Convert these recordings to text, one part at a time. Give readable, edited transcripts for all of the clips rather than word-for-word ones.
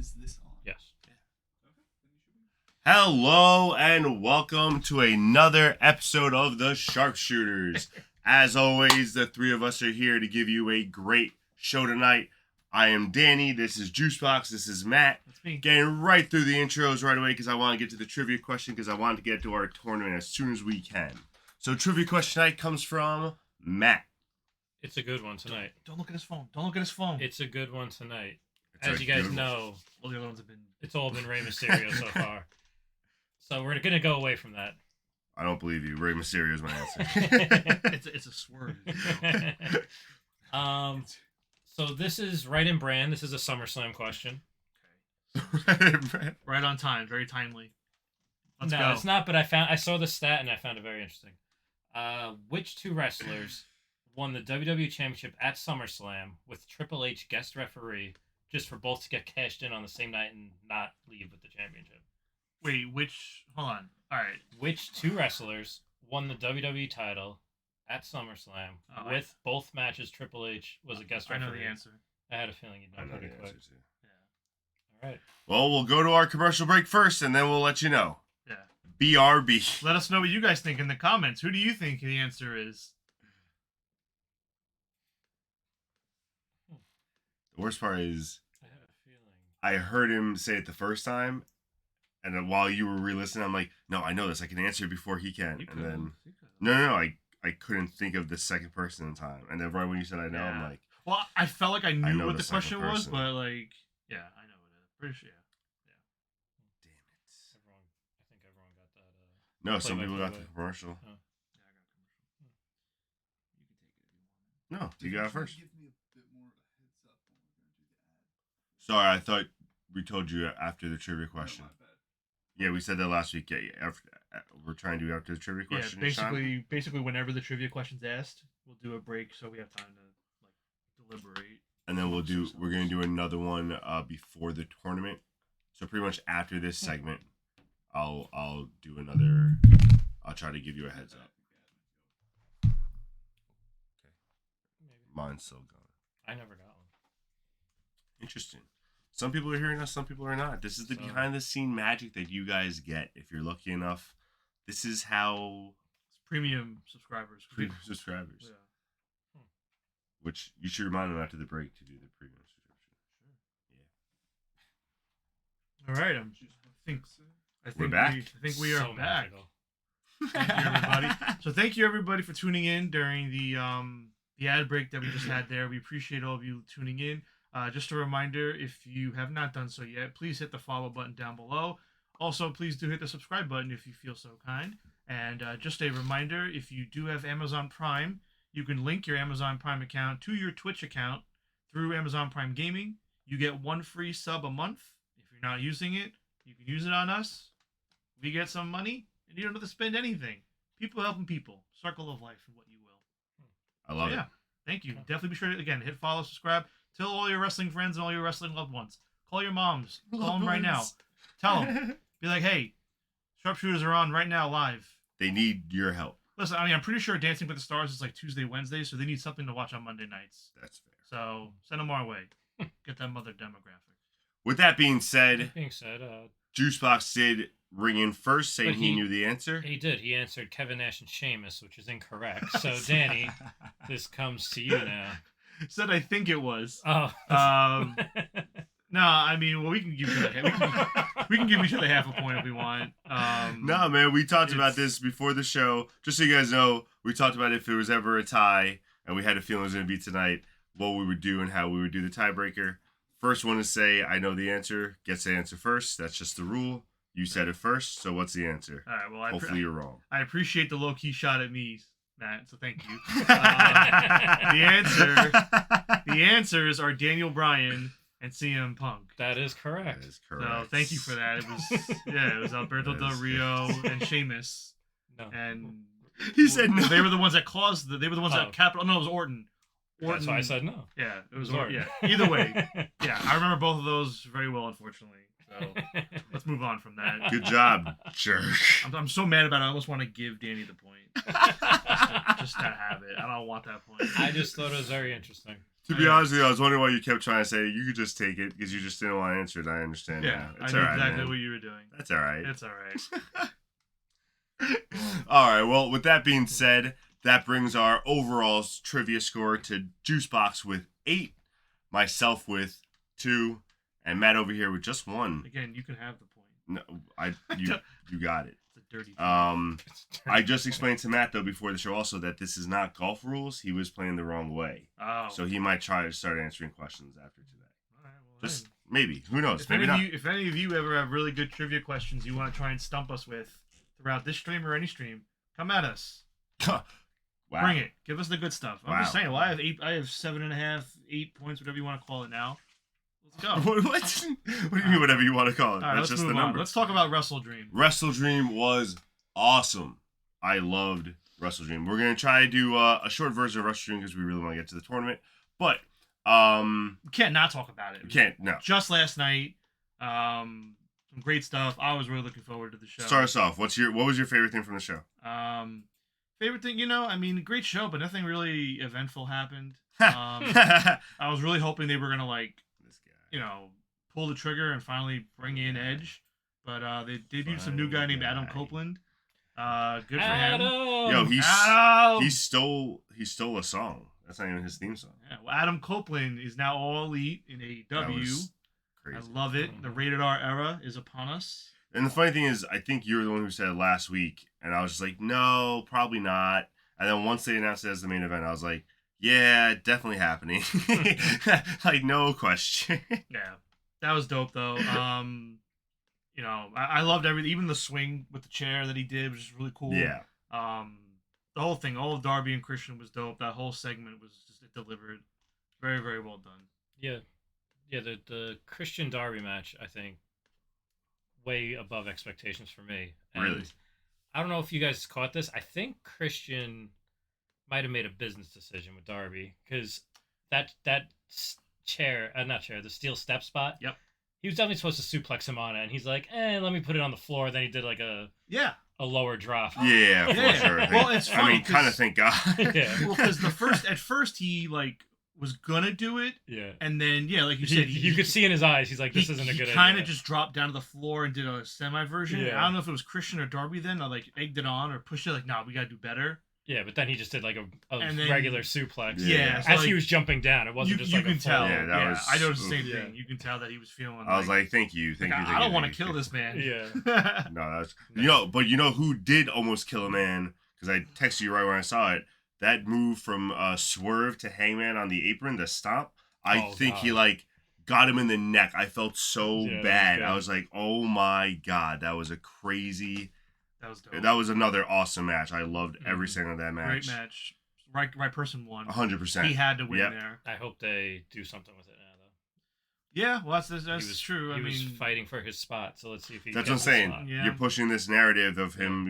Is this on? Yes. Hello and welcome to another episode of the Sharpshooters. As always, the three of us are here to give you a great show tonight. I am Danny, this is Juicebox, this is Matt. That's me. Getting right through the intros right away because I want to get to the trivia question because I want to get to our tournament as soon as we can. So trivia question tonight comes from Matt. It's a good one tonight. Don't look at his phone. Don't look at his phone. It's a good one tonight. It's As a you guys good one. know, All the other ones have been. it's all been Rey Mysterio so far. So we're going to go away from that. I don't believe you. Rey Mysterio is my answer. It's a swerve. So this is right in brand. This is a SummerSlam question. Right on time. Very timely. Let's no, go. it's not, but I saw the stat and I found it very interesting. Which two wrestlers won the WWE Championship at SummerSlam with Triple H guest referee just for both to get cashed in on the same night and not leave with the championship? Wait, which? Hold on. All right. Which two wrestlers won the WWE title at SummerSlam with both matches Triple H was a guest referee? I know the answer. I had a feeling you'd I know know pretty the quick. answer too. All right. Well, we'll go to our commercial break first and then we'll let you know. Yeah. BRB. Let us know what you guys think in the comments. Who do you think the answer is? The worst part is I had a feeling. I heard him say it the first time, and then while you were re-listening, I'm like, no, I know this. I can answer it before he can. You And could. then, no, I couldn't think of the second person in time. And then right when you said I know, I'm Yeah. like, Well, I felt like I knew know what the the question second was, person. but like, yeah, I know it is. Pretty sure. damn it. Everyone, I think everyone got that. No, some people got play-by-play. the commercial. Yeah, I got a commercial. You can take it if you want. No, you got it first. Give me a bit more of a heads up when we're going to do the ad. Sorry, I thought we told you after the trivia question. No, my bad. Yeah, we said that last week. Yeah, we're trying to do after the trivia question. Yeah, basically, whenever the trivia question's asked, we'll do a break so we have time to like deliberate. And then we're gonna do another one before the tournament. So pretty much after this segment, I'll do another. I'll try to give you a heads up. Maybe. Mine's still going. I never got one. Interesting. Some people are hearing us, some people are not. This is the So- behind the scene magic that you guys get if you're lucky enough. This is how It's premium subscribers. premium subscribers, Yeah. which you should remind them after the break to do the premium subscription. All right. I think We're back. I think we are So back. magical. Thank you, everybody. So thank you, everybody, for tuning in during the ad break that we just had there. We appreciate all of you tuning in. Just a reminder, if you have not done so yet, please hit the follow button down below. Also, please do hit the subscribe button if you feel so kind. And just a reminder, if you do have Amazon Prime, you can link your Amazon Prime account to your Twitch account through Amazon Prime Gaming. You get one free sub a month. If you're not using it, you can use it on us. We get some money, and you don't have to spend anything. People helping people. Circle of life, and what you will. I love Yeah. it. Thank you. Definitely be sure to, again, hit follow, subscribe. Tell all your wrestling friends and all your wrestling loved ones. Call your moms. Call them right now. Tell them. Be like, hey, Sharpshooters are on right now live. They need your help. Listen, I mean, I'm pretty sure Dancing with the Stars is like Tuesday, Wednesday, so they need something to watch on Monday nights. That's fair. So send them our way. Get that mother demographic. With that being said, That being said, Juicebox did ring in first, saying But he he- knew the answer. he did. He answered Kevin Nash and Sheamus, which is incorrect. So, Danny, this comes to you now. Said I think it was. Oh. No, I mean, well, we can give we can give each other half a point if we want. No, man, we talked about it's- this before the show. Just so you guys know, we talked about if there was ever a tie, and we had a feeling it was going to be tonight, what we would do and how we would do the tiebreaker. First one to say, I know the answer, gets the answer first. That's just the rule. You said it first, so what's the answer? All right. Well, Hopefully you're wrong. I appreciate the low key shot at me, Matt. So thank you. The answers are Daniel Bryan and CM Punk. That is correct. That is correct. So thank you for that. It was Alberto That Del is Rio and Sheamus, No. and He said no. they were the ones that caused they were the ones Oh. that capital. No, it was Orton. That's why I said no. Yeah, it was Orton. Orton. Yeah. Either way, yeah, I remember both of those very well. Unfortunately, so let's move on from that. Good job, jerk. I'm so mad about it. I almost want to give Danny the point. Just to have it. I don't want that point. I just thought it was very interesting. To be honest with you, I was wondering why you kept trying to say you could just take it because you just didn't want to answer it. I understand Yeah, now. It's I all knew right, exactly man. what you were doing. That's all right. It's all right. All right. Well, with that being said, that brings our overall trivia score to Juicebox with 8, myself with 2, and Matt over here with just 1. Again, you can have the point. No, you got it. It's a dirty point. I just explained to Matt though before the show also that this is not golf rules. He was playing the wrong way, Oh. so he might try to start answering questions after today. All right, well, Just then. maybe. Who knows? If Maybe any, not. of you, if any of you ever have really good trivia questions you want to try and stump us with throughout this stream or any stream, come at us. Wow. Bring it. Give us the good stuff. I'm just Wow. saying. Well, I have 8. I have 7.5, 8 points, whatever you want to call it now. Let's go. What do you mean? Whatever you want to call it? All right, That's let's just move the on. number. Let's talk about Wrestle Dream. Wrestle Dream was awesome. I loved Wrestle Dream. We're gonna try to do a short version of Wrestle Dream because we really want to get to the tournament. But We can't not talk about it. we can't. No. Just last night, some great stuff. I was really looking forward to the show. Start us off. What was your favorite thing from the show? Favorite thing, great show, but nothing really eventful happened. this I was really hoping they were gonna guy. pull the trigger and finally bring in Edge, but they debuted some new guy named Adam Copeland. Good for him. Yo, Adam! he stole a song. That's not even his theme song. Yeah, well, Adam Copeland is now all elite in That AEW. was I crazy. love it. The rated R era is upon us. And the funny thing is, I think you were the one who said it last week, and I was just like, no, probably not. And then once they announced it as the main event, I was like, yeah, definitely happening. Like, no question. Yeah, that was dope though. I loved everything, even the swing with the chair that he did, which is really cool. Yeah. The whole thing, all of Darby and Christian was dope. That whole segment was just delivered, very, very well done. Yeah, the Christian Darby match, I think, way above expectations for me. And Really? I don't know if you guys caught this. I think Christian might have made a business decision with Darby because that chair, not chair, the steel step spot. Yep. He was definitely supposed to suplex him on it, and he's like, let me put it on the floor. Then he did like a lower drop. Yeah, for Yeah. sure. Well, it's funny I mean, kind of 'cause- thank God. Yeah. Well, because at first he was gonna do it, Yeah. and then like you He, said, you could see in his eyes, he's like, this isn't a good idea. He kind of just dropped down to the floor and did a semi version. Yeah. I don't know if it was Christian or Darby then, or egged it on or pushed it. No, we gotta do better. Yeah, but then he just did like a And then- regular suplex. Yeah. so, As he was jumping down, it wasn't just you like can a full... tell. Yeah, that was- I noticed the same Yeah. thing. You can tell that he was feeling. I was like, thank you. I don't want to kill this man. Yeah. No, that's but you know who did almost kill a man? Because I texted you right when I saw it. That move from Swerve to Hangman on the apron, the stomp. I think he got him in the neck. I felt so Yeah, that was bad. good. I was like, oh my god, that was a crazy. That was dope. That was another awesome match. I loved every Mhm. second of that match. Great match. Right person won. 100%. He had to win Yep. there. I hope they do something with it now, though. Yeah, well, that's He was true. He I was mean, fighting for his spot, so let's see if he That's gets what I'm his saying. spot. Yeah. You're pushing this narrative of him,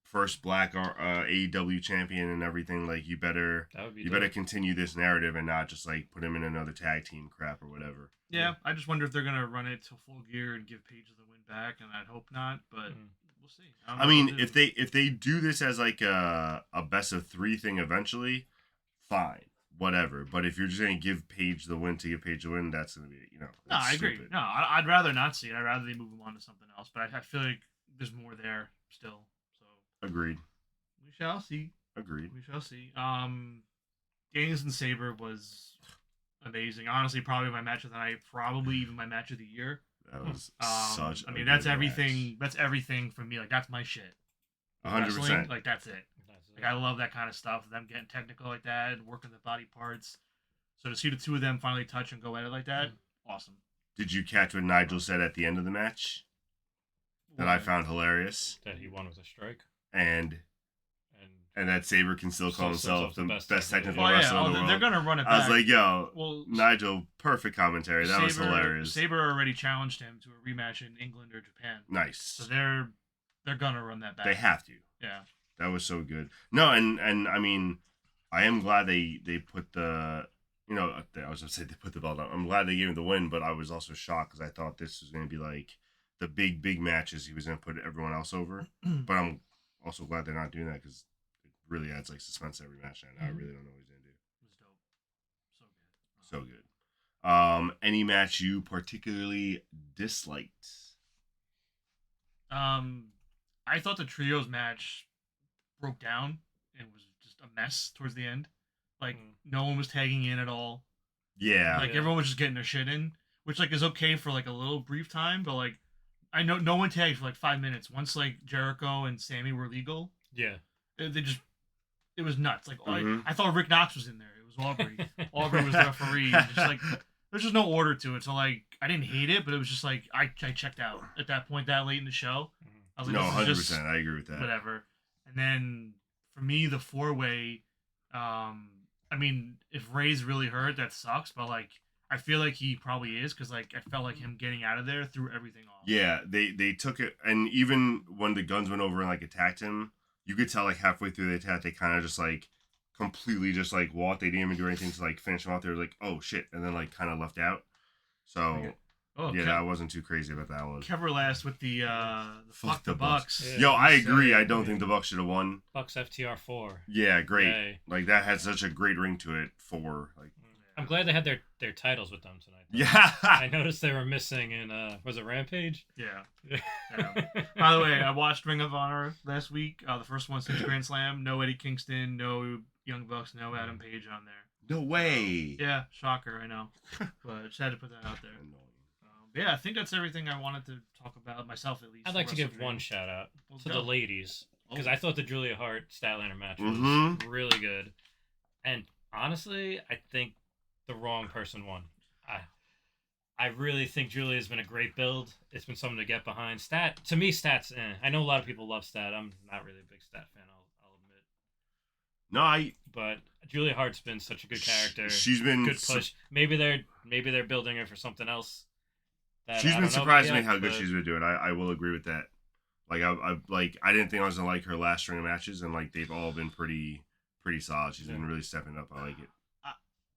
first black AEW champion and everything. Like you better That would be you dope. better continue this narrative and not just like put him in another tag team crap or whatever. yeah, I just wonder if they're gonna run it to full gear and give Paige the win back, and I'd hope not, but Mhm. we'll see. don't know I what mean, they'll do. if they do this as like a best of 3 thing eventually, fine, whatever. But if you're just gonna give Paige the win to give Paige the win, that's gonna be No, that's I agree. stupid. No, I'd rather not see it. I'd rather they move him on to something else. But I feel like there's more there still. So Agreed. we shall see. Agreed. We shall see. Daniels and Saber was amazing. Honestly, probably my match of the night. Probably even my match of the year. That was such. I a mean, that's good everything. That's everything for me. Like that's my shit. 100%. Wrestling, like that's it. That's it. Like I love that kind of stuff. Them getting technical like that, and working the body parts. So to see the two of them finally touch and go at it like that, awesome. Did you catch what Nigel said at the end of the match? That I found hilarious, That he won with a strike. and that Saber can still call himself the best technical Oh yeah, wrestler in the world. they're gonna run it back. I was like, yo, well, Nigel, perfect commentary. That was hilarious. Saber already challenged him to a rematch in England or Japan, Nice. so they're gonna run that back. They have to. Yeah. That was so good. No, and I mean, I am glad they put the, I was gonna say they put the belt on. I'm glad they gave him the win, but I was also shocked because I thought this was gonna be like the big matches. He was gonna put everyone else over, but I'm also glad they're not doing that because it really adds like suspense to every match. And I really don't know what he's gonna do. It was dope. So So good. Any match you particularly disliked? I thought the trios match broke down and was just a mess towards the end. Like no one was tagging in at all. Yeah. Like everyone was just getting their shit in, which like is okay for like a little brief time, but like I know no one tagged for like 5 minutes. Once like Jericho and Sammy were legal, Yeah. they just it was nuts. Like Mhm. I thought Rick Knox was in there. It was Aubrey. Aubrey was the referee. Just like there's just no order to it. So like I didn't hate it, but it was just like I checked out at that point that late in the show. I was like, No, this is 100%. just I agree with that. whatever. And then for me, the 4-way. I mean, if Ray's really hurt, that sucks. But like, I feel like he probably is because like I felt like him getting out of there threw everything off. Yeah, they took it, and even when the guns went over and like attacked him, you could tell like halfway through the attack they kind of just like completely just like walked. They didn't even do anything to like finish him out. They were like, oh shit, and then like kind of left out. So Oh, yeah, I wasn't too crazy about that one. Keverlast with the fuck the Bucks. Yeah. Yo, I agree. I don't Yeah. think the Bucks should have won. Bucks FTR4. Yeah, great. Yay. Like that had such a great ring to it. For like, I'm glad they had their titles with them tonight. yeah. I noticed they were missing in was it Rampage? Yeah. By the way, I watched Ring of Honor last week. The first one since Grand Slam. No Eddie Kingston, no Young Bucks, no Adam Page on there. No way. Yeah, shocker, I know. But just had to put that out there. But yeah, I think that's everything I wanted to talk about, myself at least. I'd like to give Wrestle one Dream. shout out Let's to go. the ladies because I thought the Julia Hart Statlander match was Mhm. really good, and honestly, I think the wrong person won. I really think Julia's been a great build. It's been something to get behind. To me, Stat's. I know a lot of people love Stat. I'm not really a big Stat fan. I'll admit. No, But Julia Hart's been such a good character. She's been Good push. Maybe they're building her for something else. that She's I been don't know surprising about me how yet, good but- she's been doing. I will agree with that. Like I didn't think I was gonna like her last string of matches, and like they've all been pretty solid. She's been really stepping up. I like it.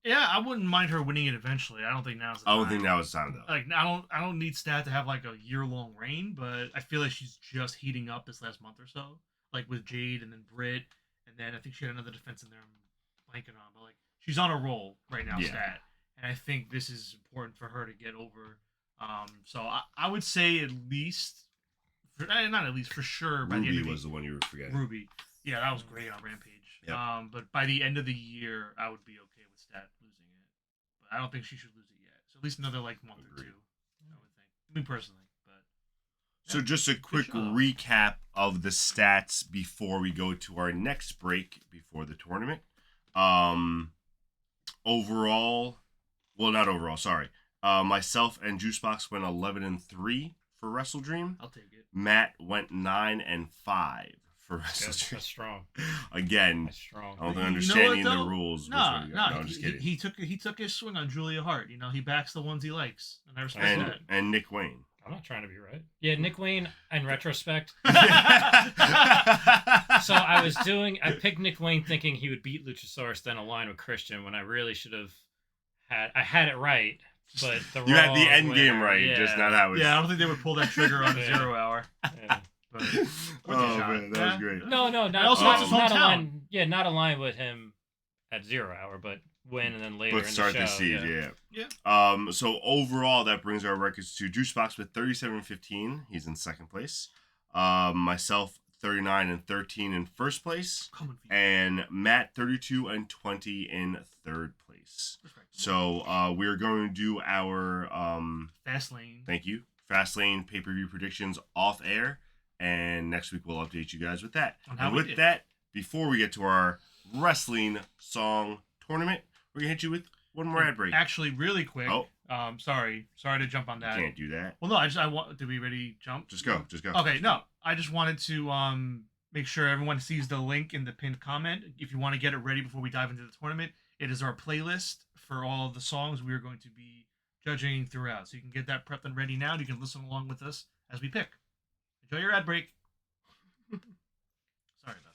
Yeah, I wouldn't mind her winning it eventually. I don't think now's the I time. don't think now is time though. Like I don't need Stat to have like a year-long reign, but I feel like she's just heating up this last month or so. Like with Jade and then Britt, and then I think she had another defense in there I'm blanking on, but like she's on a roll right now, Yeah. Stat. And I think this is important for her to get over. So I would say at least, not at least, for sure by the end Ruby of the was the one you were forgetting. Ruby. Yeah, that was great on Rampage. Yep. But by the end of the year, I would be okay with Stat losing it. But I don't think she should lose it yet. So at least another like month or Agreed. two, I would think. Me personally, but So just a quick show, though. recap of the stats before we go to our next break before the tournament. Overall, well, not overall. Sorry. Myself and Juicebox went 11-3 for Wrestle Dream. I'll take it. Matt went 9-5 for Wrestle That's Dream. strong. Again, That's strong. I don't think You know understanding what, the though? rules. No, I'm just kidding. he took his swing on Julia Hart. You know, he backs the ones he likes, and I respect that. and Nick Wayne. I'm not trying to be right. Yeah, Nick Wayne, in retrospect. So I picked Nick Wayne thinking he would beat Luchasaurus, then align with Christian when I really should have I had it right, but the You had the wrong end winner. game right, Yeah. just not how it's. Yeah, I don't think they would pull that trigger on the Yeah. 0 hour. Yeah. But Oh man, that was great. No, And also it's his hometown. align. Yeah, not align with him at 0 hour, but win and then later But in start the the show. siege, Yeah. So overall, that brings our records to Juicebox with 37-15. He's in second place. Myself 39-13 in first place, Coming for you. and Matt 32-20 in third place. So we're going to do our Fastlane. thank you Fastlane pay-per-view predictions off air, and next week we'll update you guys with that. On how And we with did. that, before we get to our wrestling song tournament, we're gonna hit you with one more ad break. Actually, really quick. Oh. Sorry to jump on that. Can't do that. Well, no, I want. Did we already jump? Just go. Okay, no. I just wanted to make sure everyone sees the link in the pinned comment. If you want to get it ready before we dive into the tournament, it is our playlist for all of the songs we are going to be judging throughout. So you can get that prepped and ready now, and you can listen along with us as we pick. Enjoy your ad break. Sorry about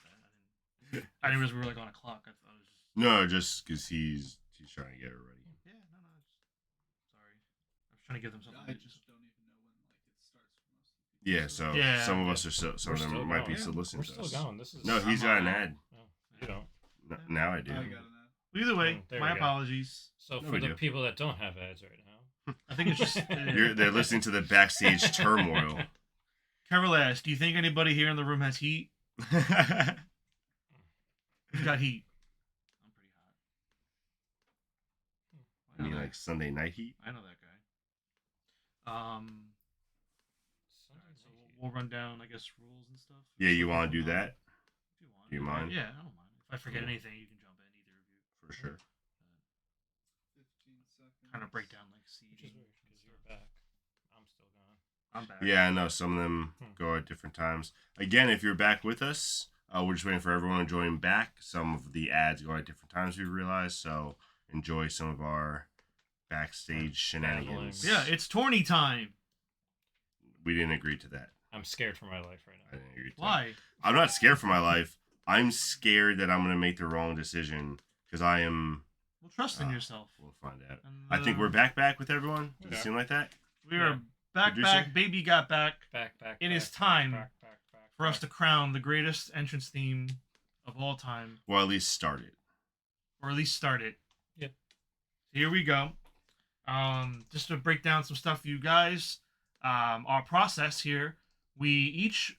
that. I didn't realize we were like on a clock. I thought it was just... No, just because he's trying to get it ready. Yeah, no. Sorry. I was trying to give them something. I to just don't even know when like it starts for most of the people. Yeah, so Yeah. some of us are still, some We're of them still might be going. still listening We're to still us. going. This is No, he's got an ad. Oh, you don't. Now I do. I got an ad. But either way, There my we go. apologies. So No for big the deal. people that don't have ads right now, I think it's just They're listening to the backstage turmoil. Carol asked, do you think anybody here in the room has heat? Who's got heat? I'm pretty hot. I mean, like Sunday night heat. I know that guy. So we'll run down, I guess, rules and stuff. Yeah, you want to do that If you want. Do you mind? Yeah, I don't mind. If I forget Cool. anything, you can jump in, either of you. for sure. 15 seconds. Kind of break down like which seeding. is weird because you're back. I'm still gone. I'm back. Yeah, I know some of them go at different times. Again, if you're back with us, we're just waiting for everyone to join back. Some of the ads go at different times, we realize. So enjoy some of our backstage shenanigans. Yeah, it's tourney time. We didn't agree to that. I'm scared for my life right I now. didn't agree to that. Why? I'm not scared for my life. I'm scared that I'm going to make the wrong decision because I am. Well, trust in yourself. We'll find out. And, I think we're back with everyone. Does Yeah. it seem like that? We are back, Producer? baby got back. Back. It is back, time back, for us to crown the greatest entrance theme of all time, Well, at least start it. or at least start it. Yep. Here we go. Just to break down some stuff for you guys, our process here, we each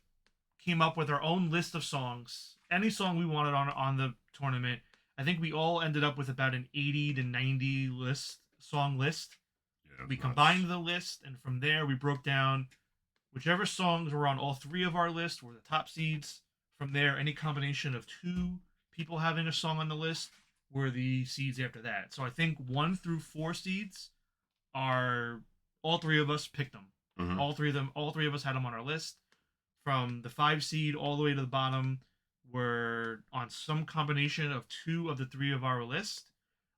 came up with our own list of songs, any song we wanted on the tournament. I think we all ended up with about an 80 to 90 song list. Yeah, We that's combined the list, and from there we broke down whichever songs were on all three of our list were the top seeds. From there, any combination of two people having a song on the list were the seeds after that. So I think 1 through 4 seeds are all three of us picked them. Mhm. All three of us had them on our list. From the 5 seed all the way to the bottom were on some combination of 2 of the 3 of our list,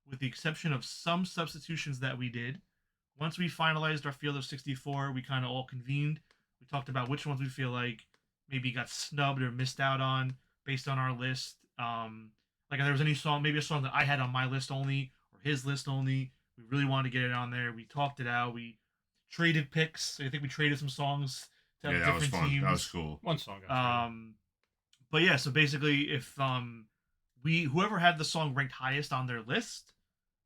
with the exception of some substitutions that we did. Once we finalized our field of 64, we kind of all convened. We talked about which ones we feel like maybe got snubbed or missed out on based on our list. Like if there was any song, maybe a song that I had on my list only or his list only, we really wanted to get it on there. We talked it out. We traded picks. I think we traded some songs to have Yeah, that was different fun. teams. That was cool. One song. got But yeah, so basically, if whoever had the song ranked highest on their list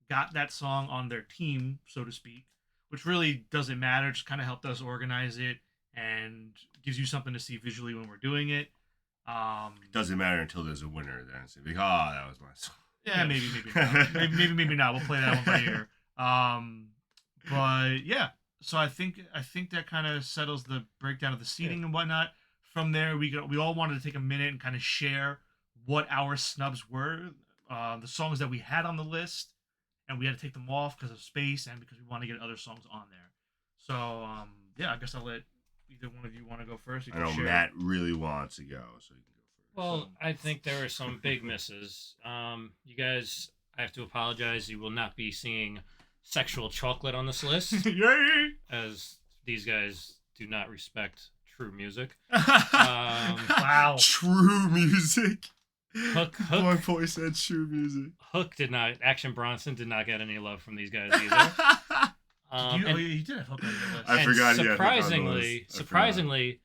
got that song on their team, so to speak, which really doesn't matter. Just kind of helped us organize it and gives you something to see visually when we're doing it. It doesn't matter until there's a winner. Then it's like, oh, that was my song. Yeah, maybe not. maybe not. We'll play that one by ear. But yeah, so I think that kind of settles the breakdown of the seating and whatnot. From there, we all wanted to take a minute and kind of share what our snubs were, the songs that we had on the list, and we had to take them off because of space and because we want to get other songs on there. So yeah, I guess I'll let either one of you want to go first. You I can know share. Matt really wants to go, so you can go first. Well, I think there are some big misses. You guys, I have to apologize. You will not be seeing Sexual Chocolate on this list, Yay! as these guys do not respect true music. Wow. True music. Hook. My boy said true music. Hook did not. Action Bronson did not get any love from these guys either. You did have Hook on your list. I and forgot he had Hook on the list. surprisingly,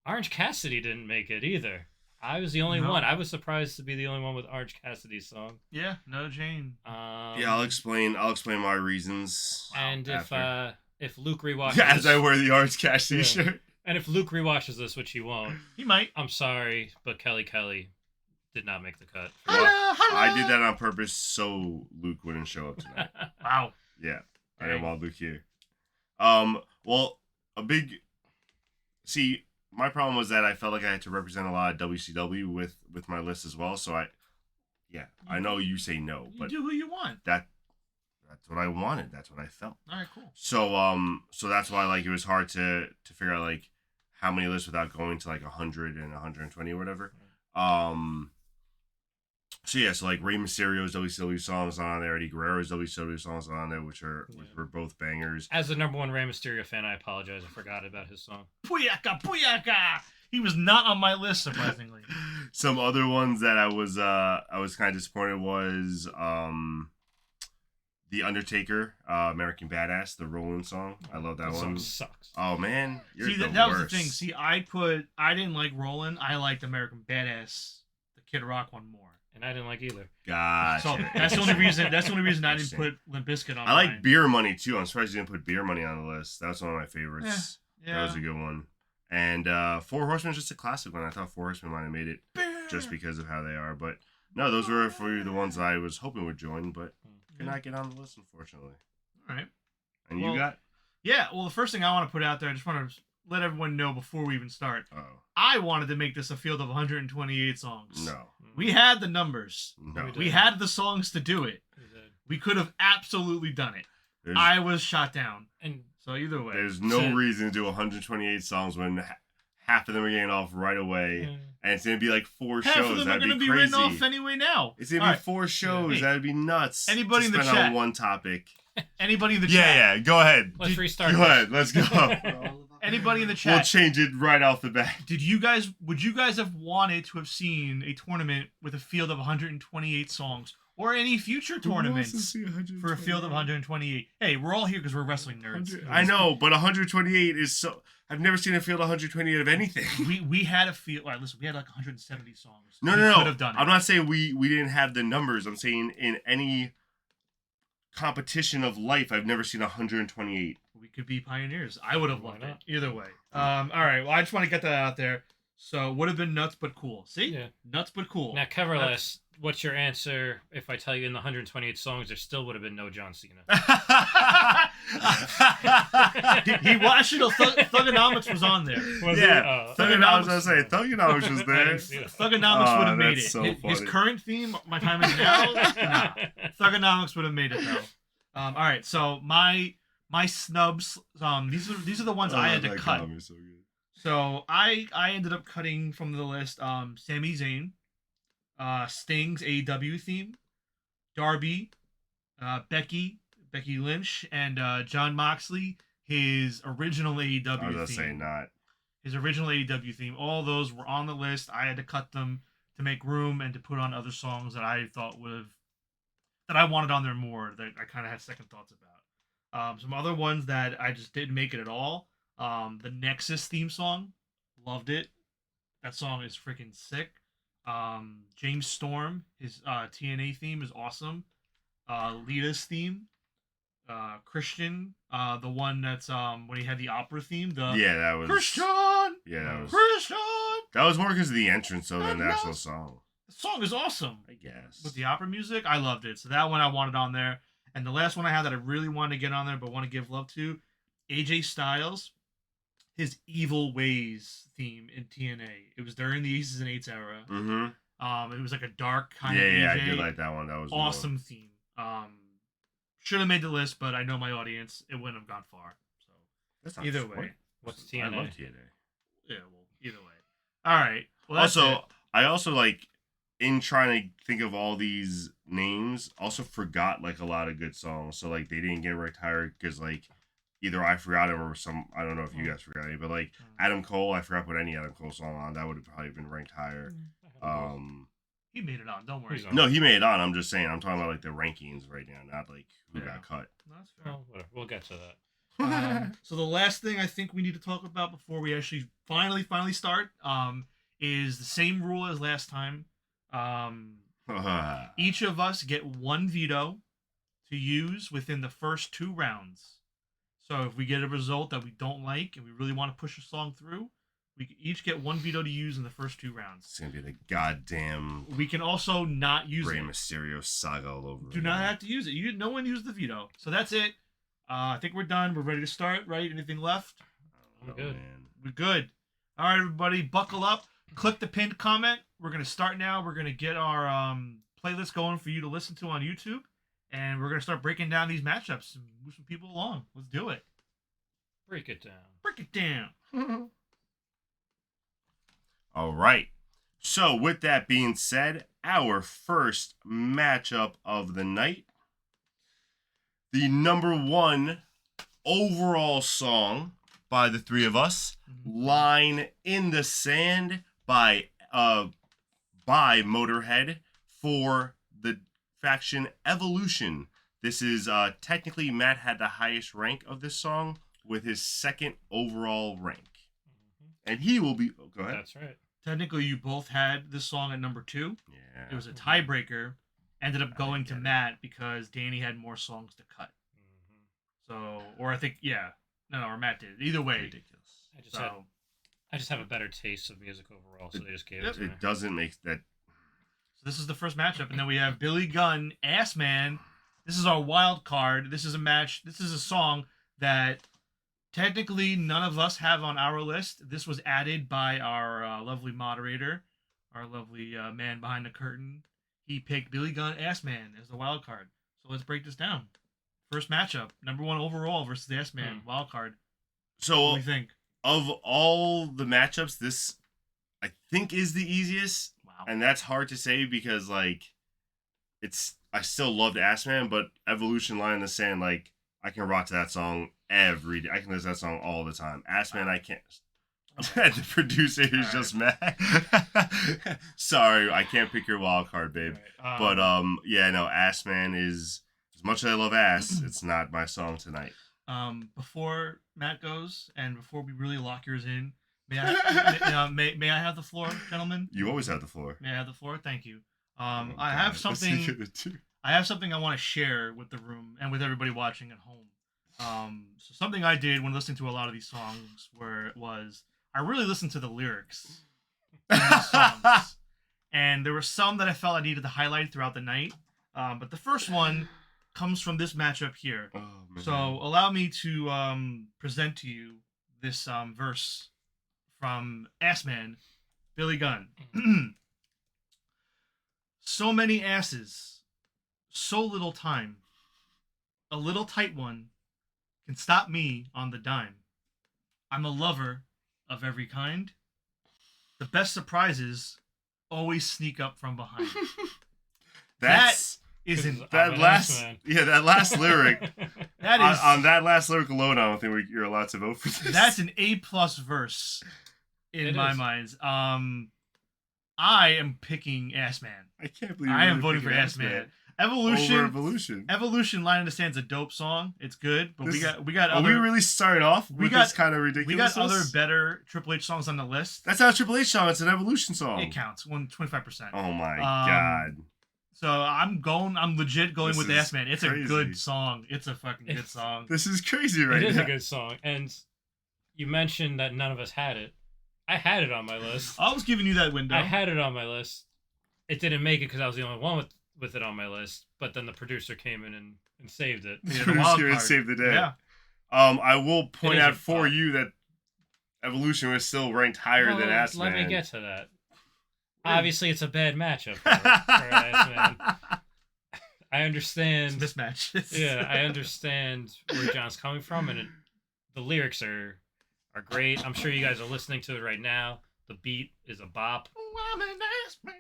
Orange Cassidy didn't make it either. I was the only No. one. I was surprised to be the only one with Orange Cassidy's song. Yeah, no Jane. Yeah, I'll explain my reasons. And after. if Luke rewatches Yeah, as I this, wear the Orange Cassidy Yeah. shirt. and if Luke rewatches this, which he won't, He might. I'm sorry, but Kelly did not make the cut. Well, I did that on purpose so Luke wouldn't show up tonight. Wow. Yeah, I Dang. didn't want Luke here. Well, see, my problem was that I felt like I had to represent a lot of WCW with my list as well. So I know you say no, You but do who you want. that's what I wanted. That's what I felt. All right, cool. So that's why like it was hard to figure out like how many lists without going to like 100 and 120 or whatever. So like Rey Mysterio's WCW songs on there, Eddie Guerrero's WCW songs on there, which were both bangers. As the number one Rey Mysterio fan, I apologize. I forgot about his song. Puyaka, Puyaka. He was not on my list, surprisingly. Some other ones that I was kind of disappointed was The Undertaker, American Badass, the Rollin' song. I love that That one. song sucks. Oh man, you're See, the that worst. was the thing. See, I didn't like Rollin'. I liked American Badass, the Kid Rock one more. And I didn't like either. Gotcha. So that's the only reason. That's the only reason I didn't Interesting. put Limp Bizkit on. I like mine. Beer Money too. I'm surprised you didn't put Beer Money on the list. That was one of my favorites. Yeah. That was a good one. And Four Horsemen is just a classic one. I thought Four Horsemen might have made it just because of how they are. But no, those were for the ones I was hoping would join, but could not get on the list, unfortunately. All right. And Well, you got? Yeah. Well, the first thing I want to put out there, I just want to let everyone know before we even start. Oh, I wanted to make this a field of 128 songs. no. We had the numbers. No. We had the songs to do it. We could have absolutely done it. There's, I was shot down. And So either way. there's no So- reason to do 128 songs when half of them are getting off right away. And it's going to be like 4 Half shows. of them are That'd going to be be crazy. written off anyway now. It's going to All be right. 4 shows. Hey, That'd be nuts. anybody in to the spend chat. on one topic. Anybody in the chat. Yeah. Go ahead. let's restart. Go ahead. Let's go. Anybody in the We'll chat. change it right off the bat. Would you guys have wanted to have seen a tournament with a field of 128 songs or any future tournaments for a field of 128? Hey, we're all here because we're wrestling nerds. I know, but 128 is so. I've never seen a field of 128 of anything. We had a field. All right, listen, we had like 170 songs. No, We no, could no. have done it. I'm not saying we didn't have the numbers. I'm saying in any competition of life, I've never seen 128. We could be pioneers. I would have Why loved it not? either way. All right. Well, I just want to get that out there. So would have been nuts but cool. See, Yeah. nuts but cool. Now, cover That's- list. What's your answer if I tell you in the 128 songs there still would have been no John Cena? he watched it. Thugonomics was on there. Was it? Yeah, Thugonomics- I was gonna say Thugonomics was I there. didn't see that. Thugonomics Oh, would have made that's it. so His funny. current theme, My Time Is Now. Nah. Thugonomics would have made it though. All right. So my snubs. These are the ones I had to that cut. comic is so good. So I ended up cutting from the list Sami Zayn, Sting's AEW theme, Darby, Becky Lynch, and John Moxley, his original AEW I was theme. gonna say not. His original AEW theme. All those were on the list. I had to cut them to make room and to put on other songs that I thought that I wanted on there more, that I kind of had second thoughts about. Some other ones that I just didn't make it at all. The Nexus theme song, loved it. That song is freaking sick. James Storm, his TNA theme is awesome. Lita's theme, Christian, the one that's when he had the opera theme, the Yeah, that was. Christian, Yeah, that was. Christian. That was more because of the entrance though than the I actual know. song. The song is awesome. I guess. With the opera music, I loved it. So that one I wanted on there. And the last one I had that I really wanted to get on there but want to give love to, AJ Styles, his Evil Ways theme in TNA. It was during the Aces and Eights era. Mm-hmm. It was like a dark kind Yeah, of yeah, AJ. I did like that one. That was Awesome theme. Should have made the list, but I know my audience. It wouldn't have gone far. So That's not either what? way. What's I TNA? love TNA. Yeah, well, either way. All right. Well, that's Also, it. I also like in trying to think of all these names, also forgot like a lot of good songs. So like they didn't get retired because like either I forgot him or some. I don't know if you guys forgot any, but like Adam Cole, I forgot to put any Adam Cole song on. That would have probably been ranked higher. He made it on. Don't worry. He's on. No, he made it on. I'm just saying. I'm talking about like the rankings right now, not like who Yeah. got cut. No, that's fair. Well, whatever. We'll get to that. So the last thing I think we need to talk about before we actually finally start is the same rule as last time. Each of us get one veto to use within the first 2 rounds. So if we get a result that we don't like and we really want to push a song through, we each get one veto to use in the first 2 rounds. It's gonna be the goddamn We can also not use Rey it. Mysterio saga all over. Do not have to use it. No one used the veto. So that's it. I think we're done. We're ready to start, right? Anything left? I'm good. Man. We're good. All right, everybody, buckle up. Click the pinned comment. We're going to start now. We're going to get our playlist going for you to listen to on YouTube. And we're going to start breaking down these matchups and move some people along. Let's do it. Break it down. Break it down. All right. So, with that being said, our first matchup of the night, the number 1 overall song by the 3 of us, "Line in the Sand" by Motorhead for the faction Evolution. This is technically Matt had the highest rank of this song with his 2nd overall rank. And he will be... Oh, go ahead. That's right. technically you both had this song at number 2. Yeah. It was a tiebreaker. Ended up I going to get it. Matt because Danny had more songs to cut. So, or I think, yeah, no, or Matt did. Either way, Ridiculous. I just have a better taste of music overall, so they just gave Yep. it to me. It doesn't make that. So this is the first matchup, and then we have Billy Gunn, Ass Man. This is our wild card. This is a match. This is a song that technically none of us have on our list. This was added by our lovely moderator, our lovely man behind the curtain. He picked Billy Gunn, Ass Man as the wild card. So let's break this down. First matchup, number 1 overall versus the Ass Man wild card. What do So you think? of all the matchups, this I think is the easiest, Wow. and that's hard to say because like it's I still loved Ass Man, but Evolution, Line in the Sand, like I can rock to that song every day. I can listen to that song all the time. Ass Man, I can't. The producer is All just mad. Sorry, I can't pick your wild card, babe. Right. But yeah, no, Ass Man is as much as I love Ass, it's not my song tonight. Before Matt goes and before we really lock yours in, may I have the floor, gentlemen? You always have the floor. May I have the floor? Thank you. Oh, I God. have What's something. he gonna do? I have something I want to share with the room and with everybody watching at home. So something I did when listening to a lot of these songs, where it was I really listened to the lyrics in these songs, and there were some that I felt I needed to highlight throughout the night. But the first one comes from this matchup here. Oh, man. So allow me to present to you this verse from Ass Man, Billy Gunn. So many asses, so little time. A little tight one can stop me on the dime. I'm a lover of every kind. The best surprises always sneak up from behind. That's Isn't that I'm an last Ass Man. yeah that last lyric. that is on that last lyric alone, I don't think you're allowed to vote for this. that's an A+ verse in It my is. mind. I am picking Ass Man. I can't believe I you're am voting for picking Ass Man. over Evolution. Evolution. Evolution, Line in the Sand's a dope song. It's good, but we This- got Are other we really starting off we with got- this kind of ridiculous? we got other better Triple H songs on the list. That's not a Triple H song. It's an Evolution song. It counts 25%. Oh my God. So I'm legit going This with is Ass Man. It's crazy. a good song. It's a fucking good song. This is crazy right It is now. a good song, and you mentioned that none of us had it. I had it on my list. I was giving you that window. I had it on my list. It didn't make it because I was the only one with it on my list. But then the producer came in and saved it. Yeah, the Producer wild and card. saved the day. Yeah. I will point is out a for pop. you that Evolution was still ranked higher than Well, Ass let Man. me get to that. Obviously, it's a bad matchup for Ass Man. I understand. Mismatch. Yeah, I understand where John's coming from, and the lyrics are great. I'm sure you guys are listening to it right now. The beat is a bop, I'm an Ass Man.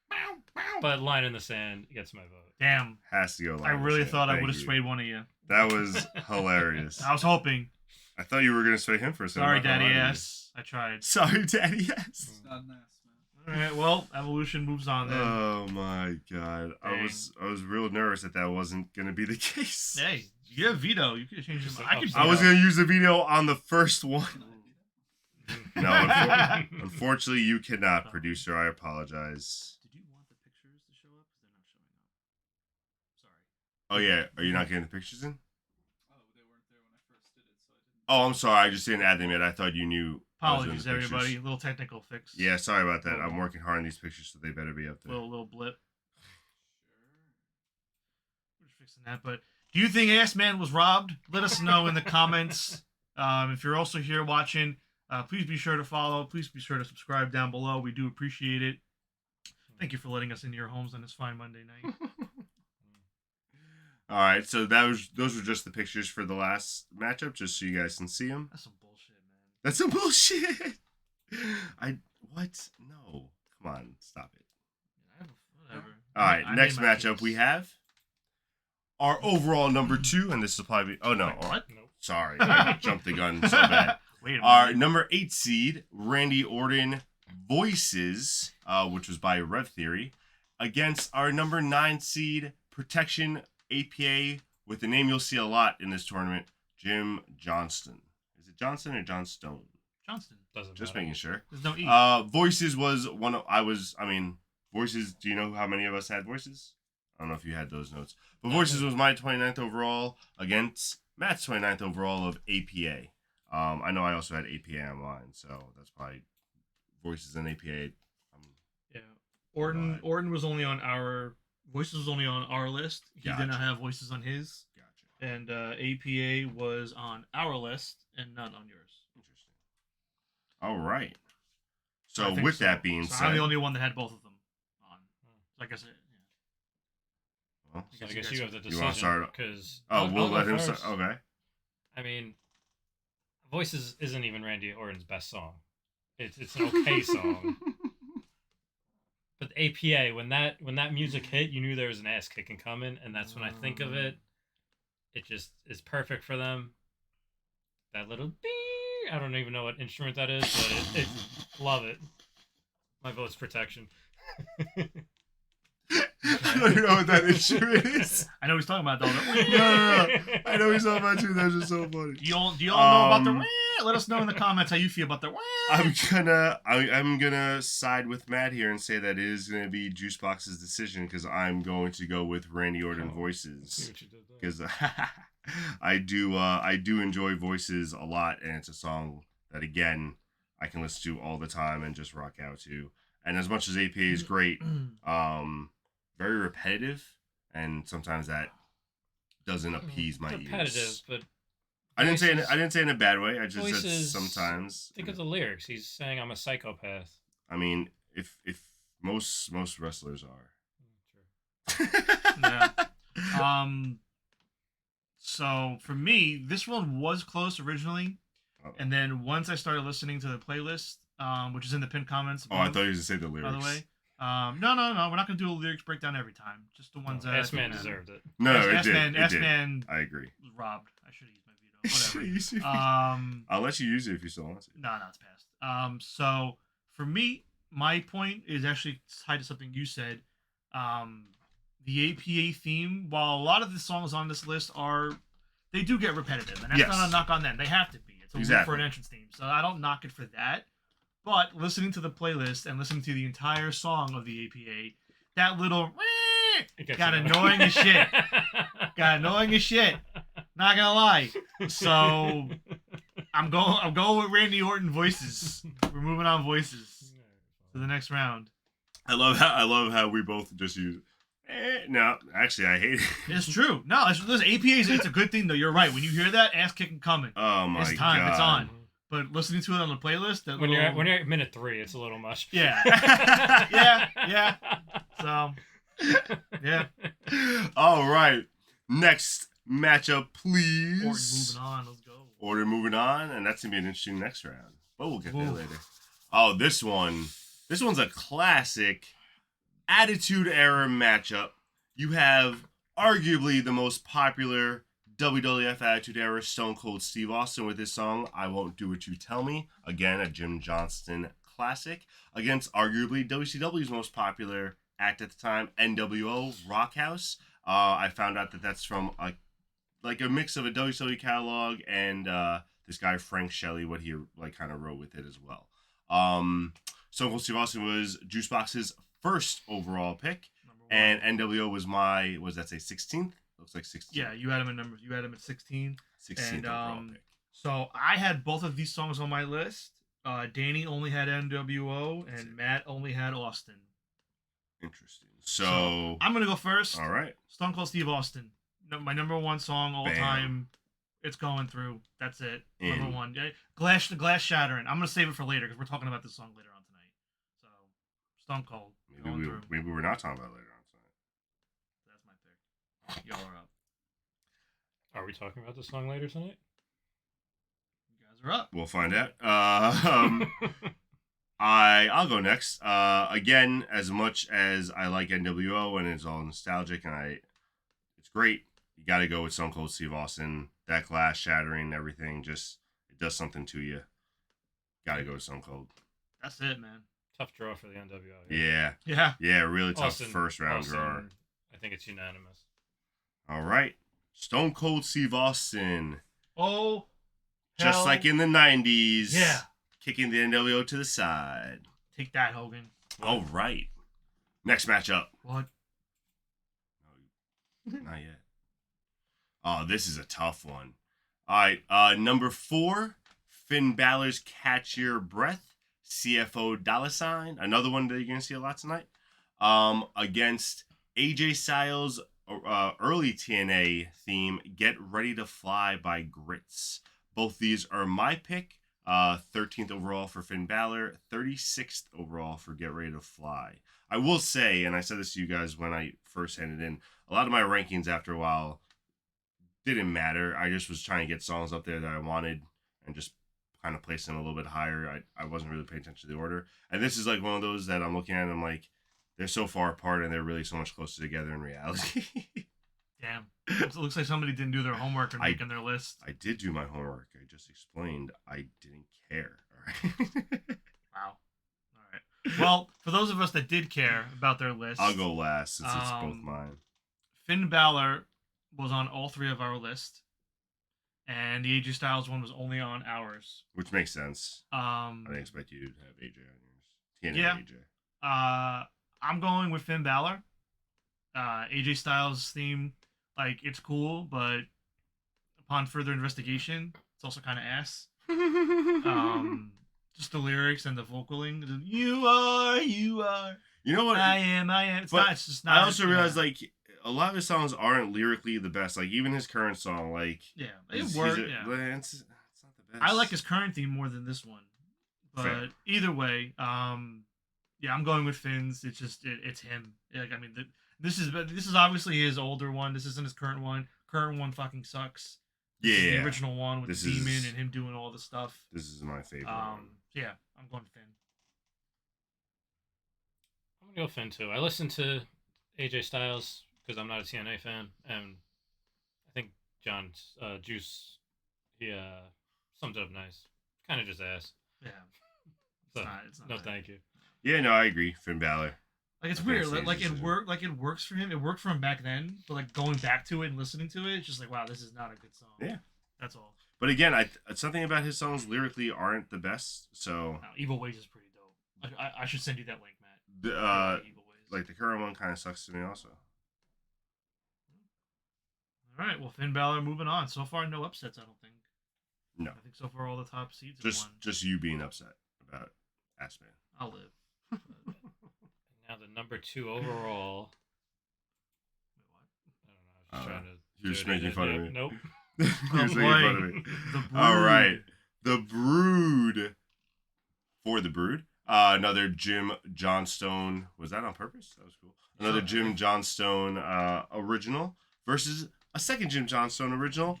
Bow, bow. but Line in the Sand gets my vote. Damn. Has to go. I really Lion thought I Thank would have you. swayed one of you. That was hilarious. I was hoping. I thought you were gonna sway him for a second. Sorry, I'm not gonna Daddy lie to you. Ass. I tried. Sorry, Daddy. Yes. It's not an ass, man. All right. Well, Evolution moves on then. Oh my God. I Dang. was real nervous that wasn't gonna be the case. Hey, you have veto. You could change your Just mind. I could. upset. I was veto. gonna use the video on the first one. Can I be that? No, unfortunately, you cannot, producer. I apologize. Did you want the pictures to show up? Because they're not showing up. Sorry. Oh yeah, are you not getting the pictures in? Oh, they weren't there when I first did it, so I didn't. Oh, I'm sorry. I just didn't add them yet. I thought you knew. I was doing Apologies, the pictures. everybody. Little technical fix. Yeah, sorry about that. I'm working hard on these pictures, so they better be up there. Little blip. Sure. We're just fixing that. But do you think Ass Man was robbed? Let us know in the comments. If you're also here watching, please be sure to follow. Please be sure to subscribe down below. We do appreciate it. Thank you for letting us into your homes on this fine Monday night. All right, so those were just the pictures for the last matchup, just so you guys can see them. That's some bullshit, man. That's some bullshit. What? No, come on, stop it. Whatever. All right, I next made my matchup case. we have our overall number 2, and this will probably be. Oh no, Wait, what? Nope. sorry, I jumped the gun so bad. Wait a minute. Our number 8 seed, Randy Orton, Voices, which was by Rev Theory, against our number 9 seed, Protection APA, with the name you'll see a lot in this tournament, Jim Johnston. Is it Johnson or Johnstone? Johnston. Doesn't Just matter. making sure. There's no E. Voices was one of Voices, do you know how many of us had Voices? I don't know if you had those notes. But Voices was my 29th overall against Matt's 29th overall of APA. I know I also had APA on mine, so that's probably Voices and APA. Yeah. Orton Right. Orton was only on our Voices was only on our list. He did not Gotcha. have Voices on his. Gotcha. And APA was on our list and not on yours. Interesting. All right. I So think with so. that being So said, I'm the only one that had both of them on. Like I said, well, So I guess you have the You wanna decision start- because we'll let him start. Okay. I mean, Voices isn't even Randy Orton's best song. It's an okay song. But APA, when that music hit, you knew there was an ass kicking coming, and that's when I think of it. It just is perfect for them. That little beep, I don't even know what instrument that is, but it love it. My vote's protection. I don't know what that instrument is. I know he's talking about though. No. I know he's talking about too. That's just so funny. Do y'all know about the? Let us know in the comments how you feel about the. I'm gonna side with Matt here and say that it is gonna be Juicebox's decision because I'm going to go with Randy Orton See Voices what you did there. because I do enjoy Voices a lot, and it's a song that again I can listen to all the time and just rock out to. And as much as APA is great, very repetitive, and sometimes that doesn't appease my repetitive, ears. but I didn't Voices- say in a bad way. I just said Voices- sometimes. think of the lyrics. He's saying I'm a psychopath. I mean, if most wrestlers are. True. Yeah. So for me, this one was close originally, and then once I started listening to the playlist, which is in the pinned comments. Oh, I above, thought you were going to say the lyrics. by the way. No, we're not gonna do a lyrics breakdown every time. Just the ones that I Ass think Man matter. deserved it. No, it Ass did. Man, It Ass did. Man I agree. was robbed. I should have used my veto. Use it. Whatever. I'll let you use it if you still want to. No, it's passed. So for me, my point is actually tied to something you said. The APA theme, while a lot of the songs on this list they do get repetitive, and that's Yes. not a knock on them. They have to be. It's a loop for an entrance theme, so I don't knock it for that. But listening to the playlist and listening to the entire song of the APA, that little It gets got annoying. annoying as shit. Got annoying as shit. Not gonna lie. So I'm going with Randy Orton Voices. We're moving on Voices to the next round. I love how we both just use. No, actually, I hate it. It's true. No, listen, APA it's a good thing though. You're right. When you hear that, ass kicking coming. Oh my It's time. god! It's on. But listening to it on the playlist, When you're at minute 3, it's a little much. Yeah. Yeah. So yeah. All right, next matchup, please. Orton moving on. Let's go. Order moving on, and that's gonna be an interesting next round. But we'll get there Ooh. later. Oh, this one's a classic Attitude Era matchup. You have arguably the most popular WWF Attitude Era Stone Cold Steve Austin with his song "I Won't Do What You Tell Me." Again, a Jim Johnston classic against arguably WCW's most popular act at the time, NWO Rockhouse. I found out that that's from a mix of a WCW catalog and this guy Frank Shelley, what he kind of wrote with it as well. Stone Cold Steve Austin was Juicebox's first overall pick, and NWO was 16th? Looks like 16th. Yeah, you had him in numbers. You had him at 16. 16th And overall pick. so I had both of these songs on my list. Danny only had NWO, and Matt only had Austin. Interesting. So I'm gonna go first. all right. Stone Cold Steve Austin, my number one song all Bam. time. It's going through. That's it. In. Number one. Yeah, glass shattering. I'm gonna save it for later because we're talking about this song later on tonight. So Stone Cold going through. Maybe we're not talking about it later on tonight. That's my pick. Y'all are up. Are we talking about this song later tonight? You guys are up. We'll find out. I'll go next. Again, as much as I like NWO and it's all nostalgic and it's great, you got to go with Stone Cold Steve Austin. That glass shattering, everything, just it does something to you. Got to go with Stone Cold. That's it, man. Tough draw for the NWO. Yeah, really tough Austin- first round Austin, draw. I think it's unanimous. All right, Stone Cold Steve Austin. Oh, Just hell like in the 90s. yeah. kicking the NWO to the side. Take that, Hogan. All right. Next matchup. What? Not yet. Oh, this is a tough one. All right. Number 4, Finn Balor's Catch Your Breath, CFO $. Another one that you're going to see a lot tonight. Against AJ Styles' early TNA theme, Get Ready to Fly by Grits. Both these are my pick. 13th overall for Finn Balor, 36th overall for Get Ready to Fly. I will say, and I said this to you guys when I first handed in, a lot of my rankings after a while didn't matter. I just was trying to get songs up there that I wanted and just kind of place them a little bit higher. I wasn't really paying attention to the order. And this is like one of those that I'm looking at and I'm like, they're so far apart and they're really so much closer together in reality. Damn. It looks like somebody didn't do their homework and making their list. I did do my homework. I just explained I didn't care. All right. Wow. All right. Well, for those of us that did care about their list, I'll go last since it's both mine. Finn Balor was on all 3 of our list, and the AJ Styles one was only on ours. Which makes sense. I didn't expect you to have AJ on yours. TNA Yeah. AJ. I'm going with Finn Balor. AJ Styles' theme, like, it's cool, but upon further investigation, it's also kind of ass. Just the lyrics and the vocaling. You are. You know what? I am. It's But not. It's just not. I also realized, like, a lot of his songs aren't lyrically the best. Like, even his current song, like... Yeah, it he's worked. it's not the best. I like his current theme more than this one. But Fair. either way, yeah, I'm going with Finn's. It's just, it's him. Like, I mean, this is obviously his older one. This isn't his current one. Current one fucking sucks. This is the original one with the demon and him doing all the stuff. This is my favorite one. Yeah, I'm going Finn. I'm gonna go Finn too. I listened to AJ Styles because I'm not a TNA fan, and I think John Juice he summed it up nice. Kind of just ass. Yeah. So, It's not no, bad. thank you. Yeah, no, I agree. Finn Balor. Like, it's I weird. can't say Like, it's it just- worked. Like, it works for him. It worked for him back then. But like going back to it and listening to it, it's just like, wow, this is not a good song. Yeah. That's all. But again, something about his songs lyrically aren't the best. So, Evil Ways is pretty dope. I should send you that link, Matt. Evil Ways. like, the current one kind of sucks to me also. All right. Well, Finn Balor moving on. So far, no upsets. I don't think. No. I think so far all the top seeds have won. Just you being upset about Assman. I'll live. And now the number 2 overall. Wait, what? I don't know. I was just trying to. You're just do it making fun of me. Nope. You're just making fun of me. The Brood. All right. The Brood. For the Brood. Another Jim Johnstone. Was that on purpose? That was cool. Another Jim Johnstone original versus a second Jim Johnstone original.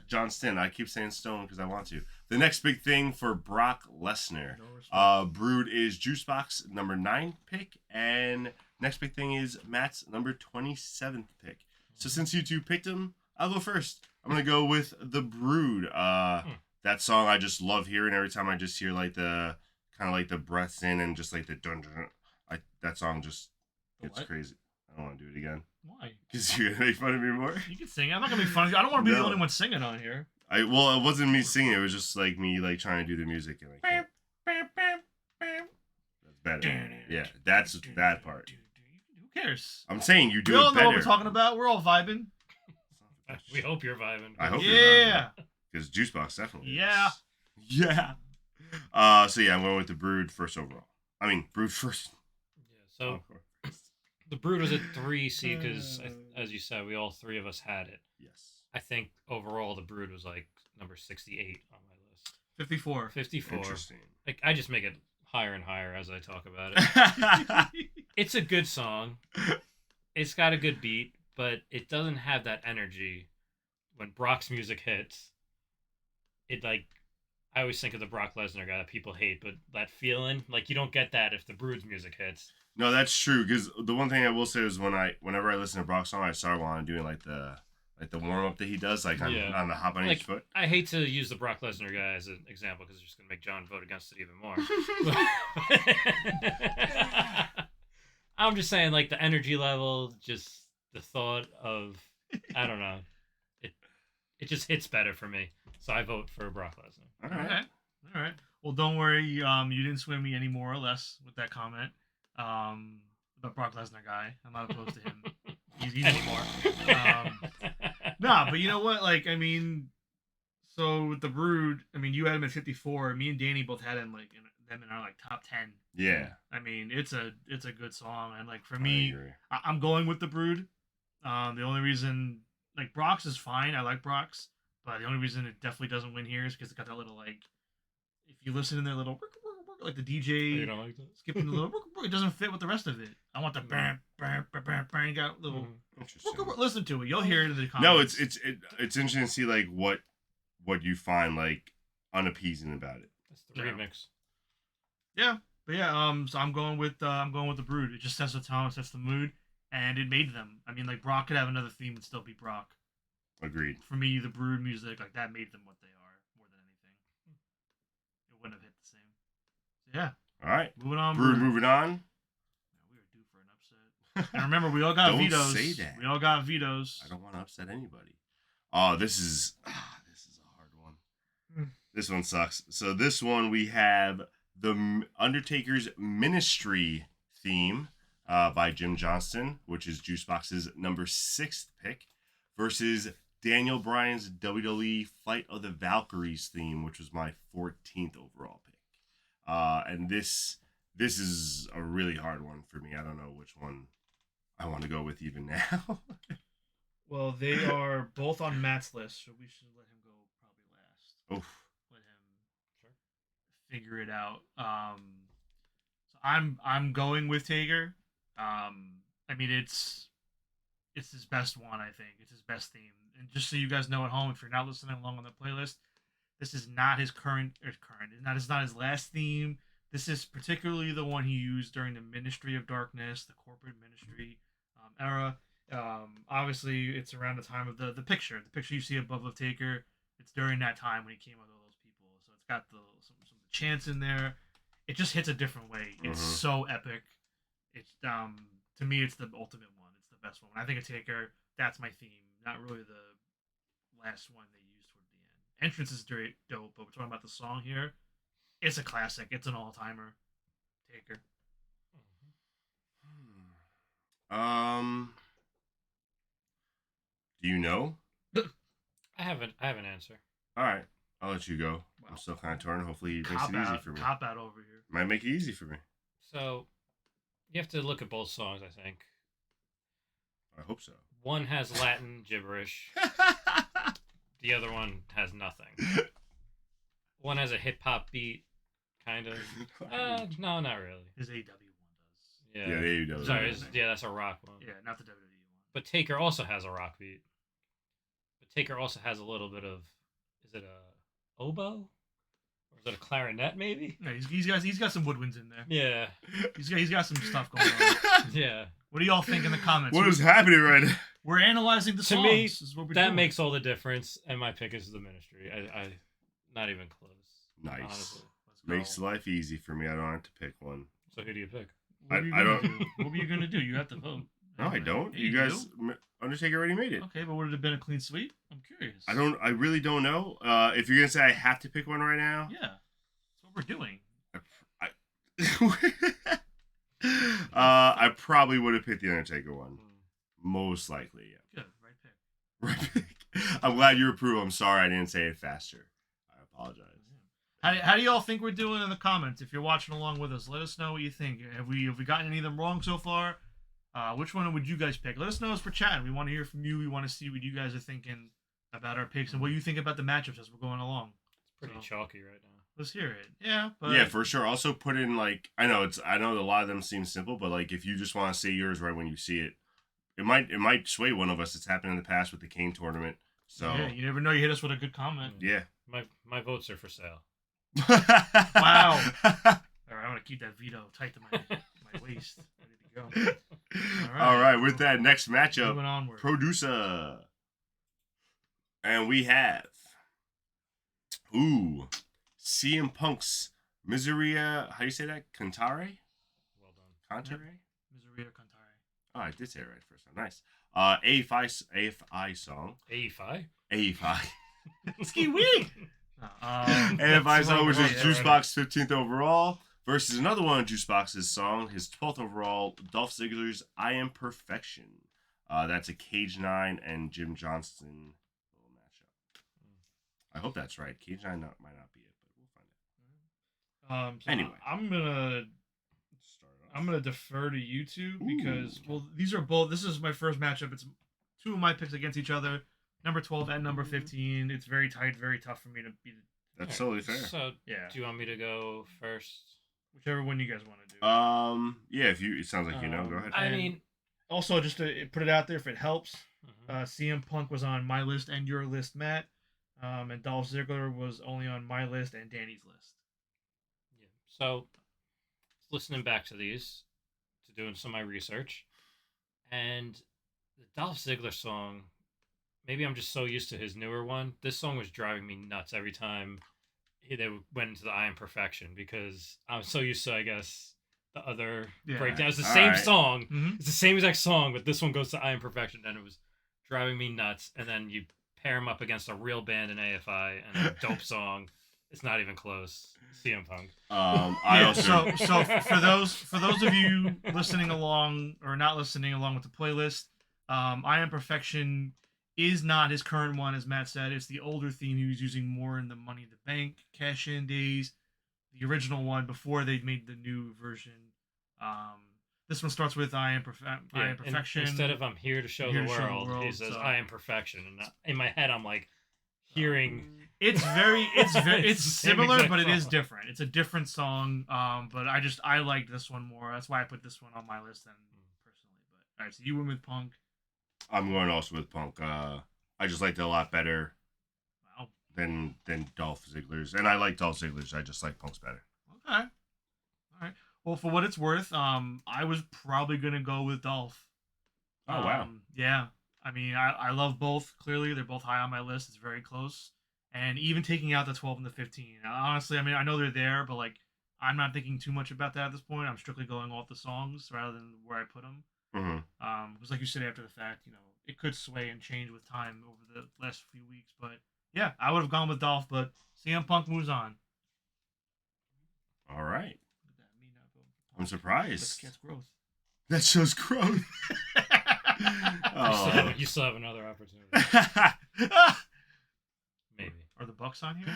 Johnston. I keep saying Stone because I want to. The next big thing for Brock Lesnar. No respect. Brood is Juicebox number 9 pick, and next big thing is Matt's number 27th pick. So since you two picked him, I'll go first. I'm gonna go with the Brood. That song I just love hearing every time I just hear like the kind of like the breaths in and just like the dun dun. That song just gets crazy. I don't want to do it again. Why? Because you're gonna make fun of me more. You can sing. I'm not gonna be funny. I don't want to be the No. only one singing on here. Well, it wasn't me singing. It was just like me like trying to do the music and I can't. That's better. Yeah, that's that part. Who cares? I'm saying you do We all it know what better. we're talking about. We're all vibing. We hope you're vibing. I hope Yeah. because Juicebox definitely. Yeah. Is. Yeah. So yeah, I'm going with the Brood first overall. I mean, Brood first. Yeah. So the Brood was at 3 seed because, as you said, we all 3 of us had it. Yes. I think overall the Brood was like number 68 on my list. 54. 54. Interesting. Like I just make it higher and higher as I talk about it. It's a good song. It's got a good beat, but it doesn't have that energy when Brock's music hits. It like I always think of the Brock Lesnar guy that people hate, but that feeling, like you don't get that if the Brood's music hits. No, that's true. Because the one thing I will say is whenever I listen to Brock's song, I start wanting doing like the warm up that he does, like on the hop on Like, each foot. I hate to use the Brock Lesnar guy as an example because it's just gonna make John vote against it even more. I'm just saying, like the energy level, just the thought of, I don't know, it just hits better for me. So I vote for Brock Lesnar. All right. All right. Well, don't worry. You didn't swim me any more or less with that comment. The Brock Lesnar guy. I'm not opposed to him. He's Anymore. Nah, but you know what? Like, I mean, so with the Brood, I mean, you had him at 54. Me and Danny both had him like them in our like top 10. Yeah. I mean, it's a good song, and like for I me, agree. I'm going with the Brood. The only reason, like, Brock's is fine. I like Brock's, but the only reason it definitely doesn't win here is because it got that little like, if you listen in their little like the DJ You don't like that? skipping the little, it doesn't fit with the rest of it. I want the bam bam bam bam bam. You got little. Interesting. Listen to it. You'll hear it in the comments. No, it's interesting to see like what you find like unappeasing about it. That's the remix. Yeah, but yeah. So I'm going with the Brood. It just sets the tone, sets the mood, and it made them. I mean, like Brock could have another theme and still be Brock. Agreed. For me, the Brood music like that made them what they are more than anything. It wouldn't have hit the same. So yeah. All right. Moving on. Brood moving on. Yeah, we are due for an upset. And remember, we all got Don't vetoes. say that. We all got vetoes. I don't want to upset anybody. Oh, this is a hard one. This one sucks. So this one we have the Undertaker's Ministry theme by Jim Johnston, which is Juicebox's number 6th pick, versus Daniel Bryan's WWE Flight of the Valkyries theme, which was my 14th overall pick. And this is a really hard one for me. I don't know which one I want to go with even now. Well, they are both on Matt's list, so we should let him go probably last. Oof. Let him figure it out. So I'm going with Taker. I mean it's his best one. I think it's his best theme. And just so you guys know at home, if you're not listening along on the playlist, this is not his it's not his last theme. This is particularly the one he used during the Ministry of Darkness, the corporate ministry era. Obviously, it's around the time of the picture. The picture you see above of Taker, it's during that time when he came with all those people. So it's got some chants in there. It just hits a different way. It's so epic. It's to me, it's the ultimate one. It's the best one. When I think of Taker, that's my theme. Not really the last one they used toward the end. Entrance is dope, but we're talking about the song here. It's a classic. It's an all-timer. Taker. Do you know? I have an answer. All right, I'll let you go. Wow. I'm still kind of torn. Hopefully, he makes it easy for me. Cop out over here. Might make it easy for me. So you have to look at both songs, I think. I hope so. One has Latin gibberish. The other one has nothing. One has a hip hop beat, kind of. No, not really. His AW one does. Yeah. Yeah, there you go. Sorry, that's a rock one. Yeah, not the WWE one. But Taker also has a rock beat. But Taker also has a little bit of, is it a oboe? Or is it a clarinet, maybe? Yeah, he's got some woodwinds in there. Yeah. He's got some stuff going on. Yeah. What do y'all think in the comments? What is happening right now? We're analyzing the To songs. me, This is what we're That doing. makes all the difference, and my pick is the Ministry. I not even close. Nice. Honestly. Let's go. Makes life easy for me. I don't have to pick one. So who do you pick? What were you I gonna don't- do? What were you gonna do? You have to vote. No, I don't. Yeah, You guys, Undertaker already made it. Okay, but would it have been a clean sweep? I'm curious. I really don't know. If you're gonna say I have to pick one right now, Yeah, that's what we're doing. I probably would have picked the Undertaker one. Most likely, yeah. Good, right pick. Right pick. I'm glad you approve. I'm sorry I didn't say it faster. I apologize. How do y'all think we're doing in the comments? If you're watching along with us, let us know what you think. Have we gotten any of them wrong so far? Which one would you guys pick? Let us know as we're chatting. We want to hear from you. We want to see what you guys are thinking about our picks and what you think about the matchups as we're going along. It's pretty chalky right now. Let's hear it. Yeah, but Yeah, for sure. Also put in like I know a lot of them seem simple, but like if you just want to say yours right when you see it, it might sway one of us. It's happened in the past with the Kane tournament. So yeah, you never know. You hit us with a good comment. yeah. My votes are for sale. Wow. All right, I'm gonna keep that veto tight to my waist, ready to go. All right. With that next matchup, Moving onward. producer, and we have CM Punk's Miseria. How do you say that? Cantare? Well done. Cantare? Miseria Cantare. Oh, I did say it right first time. Nice. AFI song. AFI? AFI. Ski wee. And if I saw, which is yeah, Juicebox 15th overall versus another one of Juicebox's song, his 12th overall, Dolph Ziggler's "I Am Perfection." That's a Cage 9 and Jim Johnston little matchup. I hope that's right. Cage 9 might not be it, but we'll find out. So Anyway. I'm gonna defer to you two because these are both. This is my first matchup. It's two of my picks against each other. Number 12 and number 15. It's very tight, very tough for me to beat. That's totally fair. So, Yeah. do you want me to go first? Whichever one you guys want to do. Yeah. If you, it sounds like you know. Go ahead. I mean, also just to put it out there, if it helps, mhm. CM Punk was on my list and your list, Matt, and Dolph Ziggler was only on my list and Danny's list. Yeah. So, listening back to these, to doing some of my research, and the Dolph Ziggler song, maybe I'm just so used to his newer one. This song was driving me nuts every time they went into the "I Am Perfection" because I'm so used to, I guess, the other breakdown. It's the same song. Mm-hmm. It's the same exact song, but this one goes to "I Am Perfection," and it was driving me nuts. And then you pair him up against a real band in AFI and a dope song. It's not even close. CM Punk. So for those of you listening along or not listening along with the playlist, "I Am Perfection" is not his current one, as Matt said. It's the older theme he was using more in the Money in the Bank cash-in days. The original one before they made the new version. This one starts with "I Am Perfection." Instead of "I'm here to show the world," he says "I am perfection," and in my head I'm like hearing. It's It's the same similar, exact but it is song. different. It's a different song. But I liked this one more. That's why I put this one on my list than personally. But all right, so you went with Punk. I'm going also with Punk. I just liked it a lot better Wow. than Dolph Ziggler's, and I like Dolph Ziggler's. I just like Punk's better. Okay. All right. Well, for what it's worth, I was probably gonna go with Dolph. Oh wow. Yeah. I mean, I love both. Clearly, they're both high on my list. It's very close. And even taking out the 12 and the 15. Honestly, I mean, I know they're there, but like, I'm not thinking too much about that at this point. I'm strictly going off the songs rather than where I put them. Mm-hmm. Because like you said, after the fact, it could sway and change with time over the last few weeks. But yeah, I would have gone with Dolph, but CM Punk moves on. All right. Look at that, me not voting for Punk. I'm surprised. That's growth. That shows growth. Oh. You still have another opportunity. Maybe. Are the Bucks on here?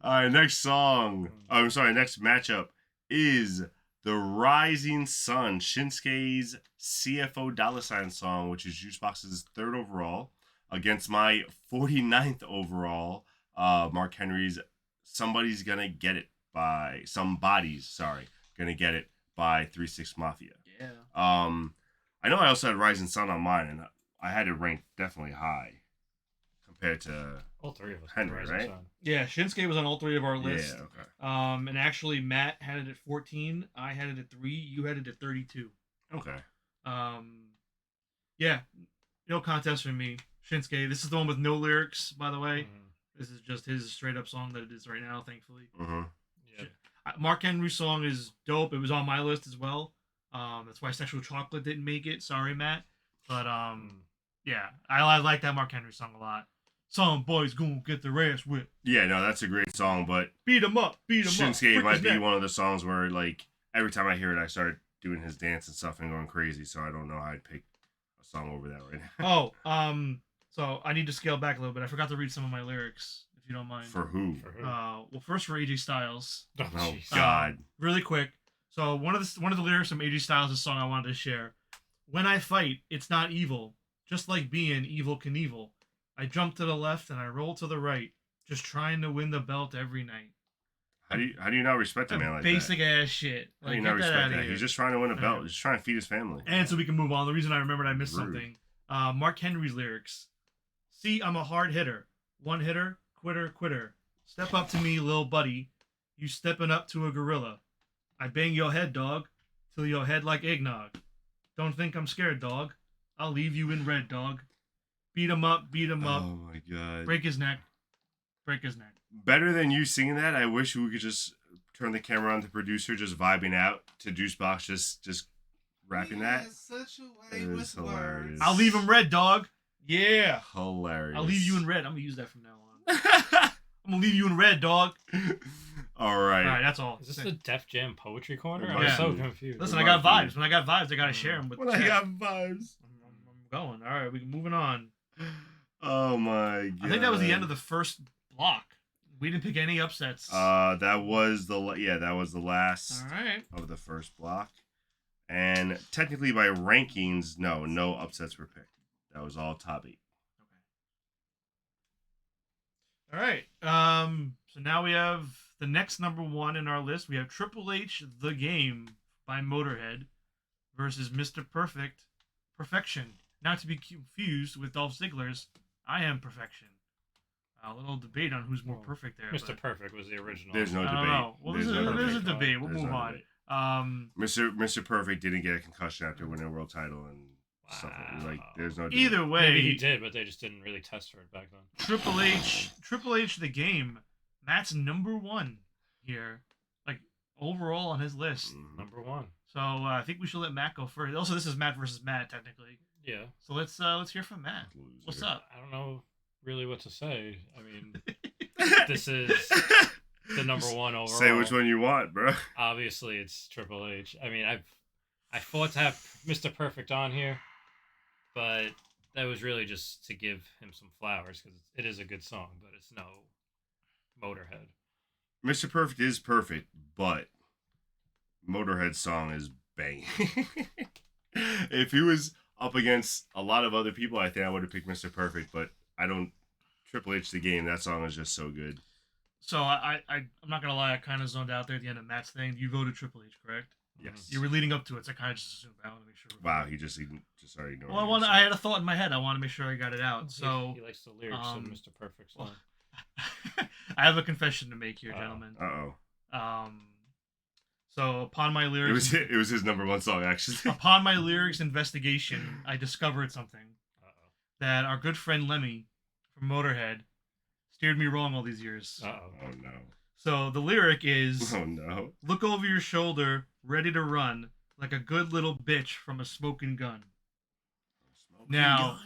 All right, next song. Oh, I'm sorry, next matchup is the Rising Sun, Shinsuke's CFO $sign song, which is Juicebox's 3rd overall, against my 49th overall, Mark Henry's Somebody's Gonna Get It by 3-6 Mafia. Yeah. I know I also had Rising Sun on mine, and I had it ranked definitely high compared to All three of us. Henry, Rising right? Sun. Yeah, Shinsuke was on all three of our lists. Yeah, okay. And actually, Matt had it at 14. I had it at 3. You had it at 32. Okay. Yeah, no contest for me. Shinsuke. This is the one with no lyrics, by the way. Mhm. This is just his straight up song that it is right now, thankfully. Mm-hmm. Yeah. Mark Henry's song is dope. It was on my list as well. That's why Sexual Chocolate didn't make it. Sorry, Matt. But yeah, I like that Mark Henry song a lot. Some boys gonna get their ass whipped. Yeah, no, that's a great song, but Beat 'em up, beat 'em up. Shinsuke Break might his be neck. one of the songs where, like, every time I hear it, I start doing his dance and stuff and going crazy, so I don't know how I'd pick a song over that right now. Oh, so I need to scale back a little bit. I forgot to read some of my lyrics, if you don't mind. For who? For who? Well, first for AJ Styles. Oh, Oh, jeez. God. Really quick. So one of the lyrics from AJ Styles' song I wanted to share. When I fight, it's not evil. Just like being Evil Knievel. I jump to the left and I roll to the right. Just trying to win the belt every night. How do you not respect a man like Basic that? ass shit. How do you Like, not get that respect out of that? here. He's just trying to win a belt. Yeah. He's just trying to feed his family. And so we can move on. The reason I remembered I missed Rude. something. Mark Henry's lyrics. See, I'm a hard hitter. One hitter, quitter. Step up to me, lil buddy. You stepping up to a gorilla. I bang your head, dog, till your head like eggnog. Don't think I'm scared, dog. I'll leave you in red, dog. Beat him up. Oh, my God. Break his neck. Better than you singing that, I wish we could just turn the camera on the producer just vibing out to Juicebox just rapping that. Such a way It with is hilarious. words. I'll leave him red, dog. Yeah. Hilarious. I'll leave you in red. I'm gonna use that from now on. I'm I'm gonna leave you in red, dog. All All right. right, that's all. Is this the Def Jam Poetry Corner? It I'm might so be. confused. Listen, It I got might be. vibes. When I got vibes, I gotta share them with When the I chat. got vibes. I'm going. All right, we're moving on. Oh my god. I think that was the end of the first block. We didn't pick any upsets. That was the last All right. of the first block, and technically by rankings, no upsets were picked. That was all top 8. All right. So now we have the next number 1 in our list. We have Triple H The Game by Motorhead versus Mr. Perfection. Not to be confused with Dolph Ziggler's I Am Perfection. A little debate on who's more perfect there. Mr. but Perfect was the original. There's no I debate. don't know. Well, there's a debate. We'll There's move no on. debate. Mr. Perfect didn't get a concussion after winning a world title and stuff like there's no debate. Either way, Maybe he did, but they just didn't really test for it back then. Triple H The Game. Matt's number 1 here, like overall on his list. Mhm. Number 1. So I think we should let Matt go first. Also, this is Matt versus Matt technically. Yeah. So let's hear from Matt. Loser. What's up? I don't know really what to say. I mean, this is the number 1 overall. Say which one you want, bro. Obviously, it's Triple H. I mean, I fought to have Mr. Perfect on here, but that was really just to give him some flowers because it is a good song, but it's no Motorhead. Mr. Perfect is perfect, but Motorhead's song is banging. If he was up against a lot of other people, I think I would have picked Mr. Perfect, but I don't. Triple H The Game, that song is just so good. So I'm not gonna lie, I kind of zoned out there at the end of Matt's thing. You voted Triple H, correct? Yes. You were leading up to it, so I kind of just assumed. I want to make sure. Wow, he just started ignoring. Well, I had a thought in my head. I want to make sure I got it out. So he likes the lyrics of Mr. Perfect song. I have a confession to make here, gentlemen. Uh-oh. So upon my lyrics, It was his number 1 song, actually. upon my lyrics investigation, I discovered something that our good friend Lemmy from Motorhead steered me wrong all these years. Uh-oh. Oh, no. So the lyric is, Oh, no. look over your shoulder, ready to run, like a good little bitch from a smoking gun. Now,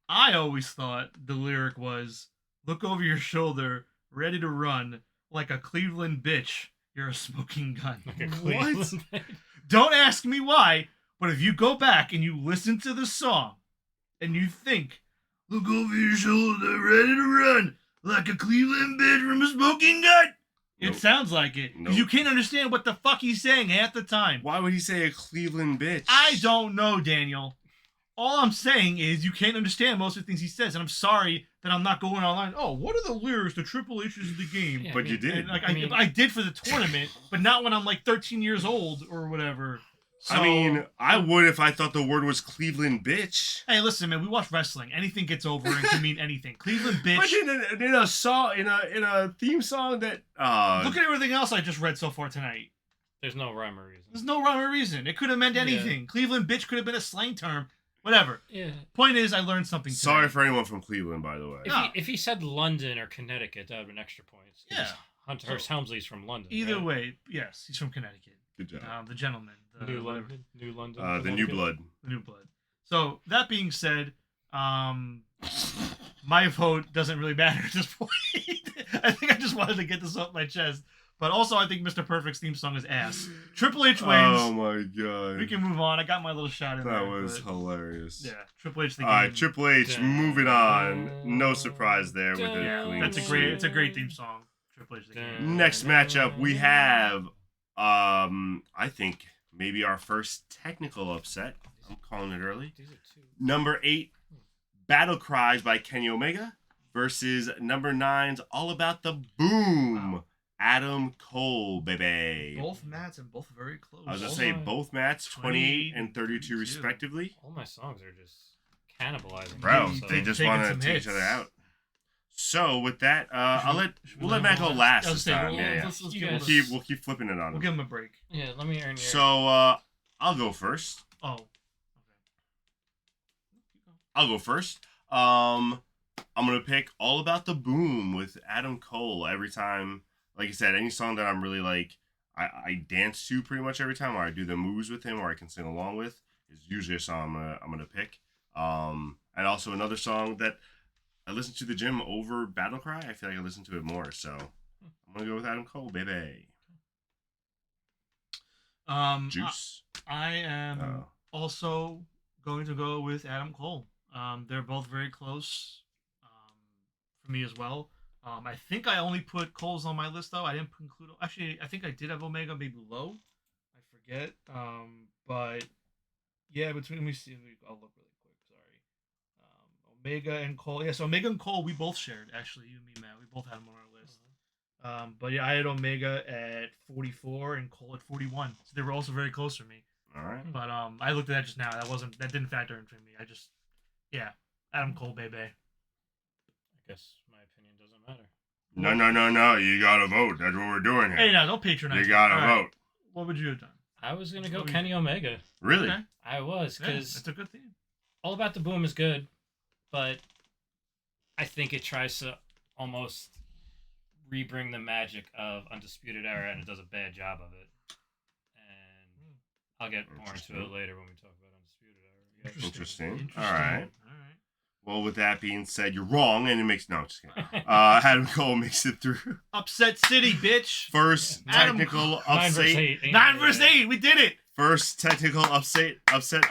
I always thought the lyric was, look over your shoulder, ready to run, like a Cleveland bitch, you're a smoking gun. Like a Cleveland. Don't ask me why, but if you go back and you listen to the song, and you think, look over your shoulder, ready to run, like a Cleveland bitch from a smoking gun. It Nope. sounds like it. Nope. You can't understand what the fuck he's saying half the time. Why would he say a Cleveland bitch? I don't know, Daniel. All I'm saying is you can't understand most of the things he says, and I'm sorry that I'm not going online. Oh, what are the lyrics to Triple H's of the game? Yeah, But you did. And, like, I mean- I did for the tournament, but not when I'm like 13 years old or whatever. So, I mean, I would if I thought the word was Cleveland bitch. hey, listen, man, we watch wrestling. Anything gets over and can mean anything. Cleveland bitch. But in a song, in a theme song that Look at everything else I just read so far tonight. There's no rhyme or reason. There's no rhyme or reason. It could have meant anything. Cleveland bitch could have been a slang term. Whatever. Yeah. Point is, I learned something. Sorry today. for anyone from Cleveland, by the way. If he said London or Connecticut, that would have been extra points. 'Cause Yeah. Hunter Helmsley's from London. Either right? way, yes, he's from Connecticut. Good job. The gentleman. New whatever. London. New London. The New Connecticut. Blood. The new blood. So that being said, my vote doesn't really matter at this point. I think I just wanted to get this off my chest. But also, I think Mr. Perfect's theme song is ass. Triple H wins. Oh my god. We can move on. I got my little shot in there. That was but, hilarious. yeah, Triple H the game. All right, Triple H. Moving on. No surprise there with the Yeah, clean that's a sweep. great. It's a great theme song. Triple H the game. Next matchup we have, I think maybe our first technical upset. I'm calling it early. These are two. Number 8, Battle Cries by Kenny Omega versus number 9's All About the Boom, Wow. Adam Cole, baby. Both mats and both very close. I was gonna Hold say on. both mats, 28 and 32 32. respectively. All my songs are just cannibalizing. Bro, themselves. they just Taking want to some take each hits. other out. So with that, Should we we'll let Matt go him last I this was saying, time. well, Yeah, yeah. let's You give him guys- a- We'll keep flipping it on We'll him. give him a break. Yeah, let me earn your. So I'll go first. Oh. I'll go first. I'm gonna pick All About the Boom with Adam Cole every time. Like I said, any song that I'm really like, I dance to pretty much every time, or I do the moves with him, or I can sing along with, is usually a song I'm gonna pick. And also another song that I listen to the gym over Battle Cry. I feel like I listen to it more, so I'm gonna go with Adam Cole, baby. Juice. I am Oh. also going to go with Adam Cole. They're both very close for me as well. I think I only put Cole's on my list though. I didn't include. Actually, I think I did have Omega maybe low. I forget. But yeah, between let me see. I'll look really quick. Sorry. Omega and Cole. Yeah, so Omega and Cole we both shared. Actually, you and me, Matt. We both had them on our list. But yeah, I had Omega at 44 and Cole at 41. So they were also very close for me. All right. But I looked at that just now. That didn't factor in for me. Yeah, Adam Cole, baby. I guess my opinion doesn't matter. No. You gotta vote. That's what we're doing here. Hey, now don't patronize. You me. gotta All right. vote. What would you have done? I was gonna go What do you- Kenny Omega. Really? Okay. I was Yeah, because that's a good thing. All About the Boom is good, but I think it tries to almost rebring the magic of Undisputed Era, and it does a bad job of it. And I'll get more into it later when we talk about Undisputed Era. Interesting. All right. All right. Well, with that being said, you're wrong, and it makes no. I'm just kidding. Adam Cole makes it through. Upset City, bitch. First Adam technical 9 versus upset. 8. 9 versus 8. We did it. First technical upset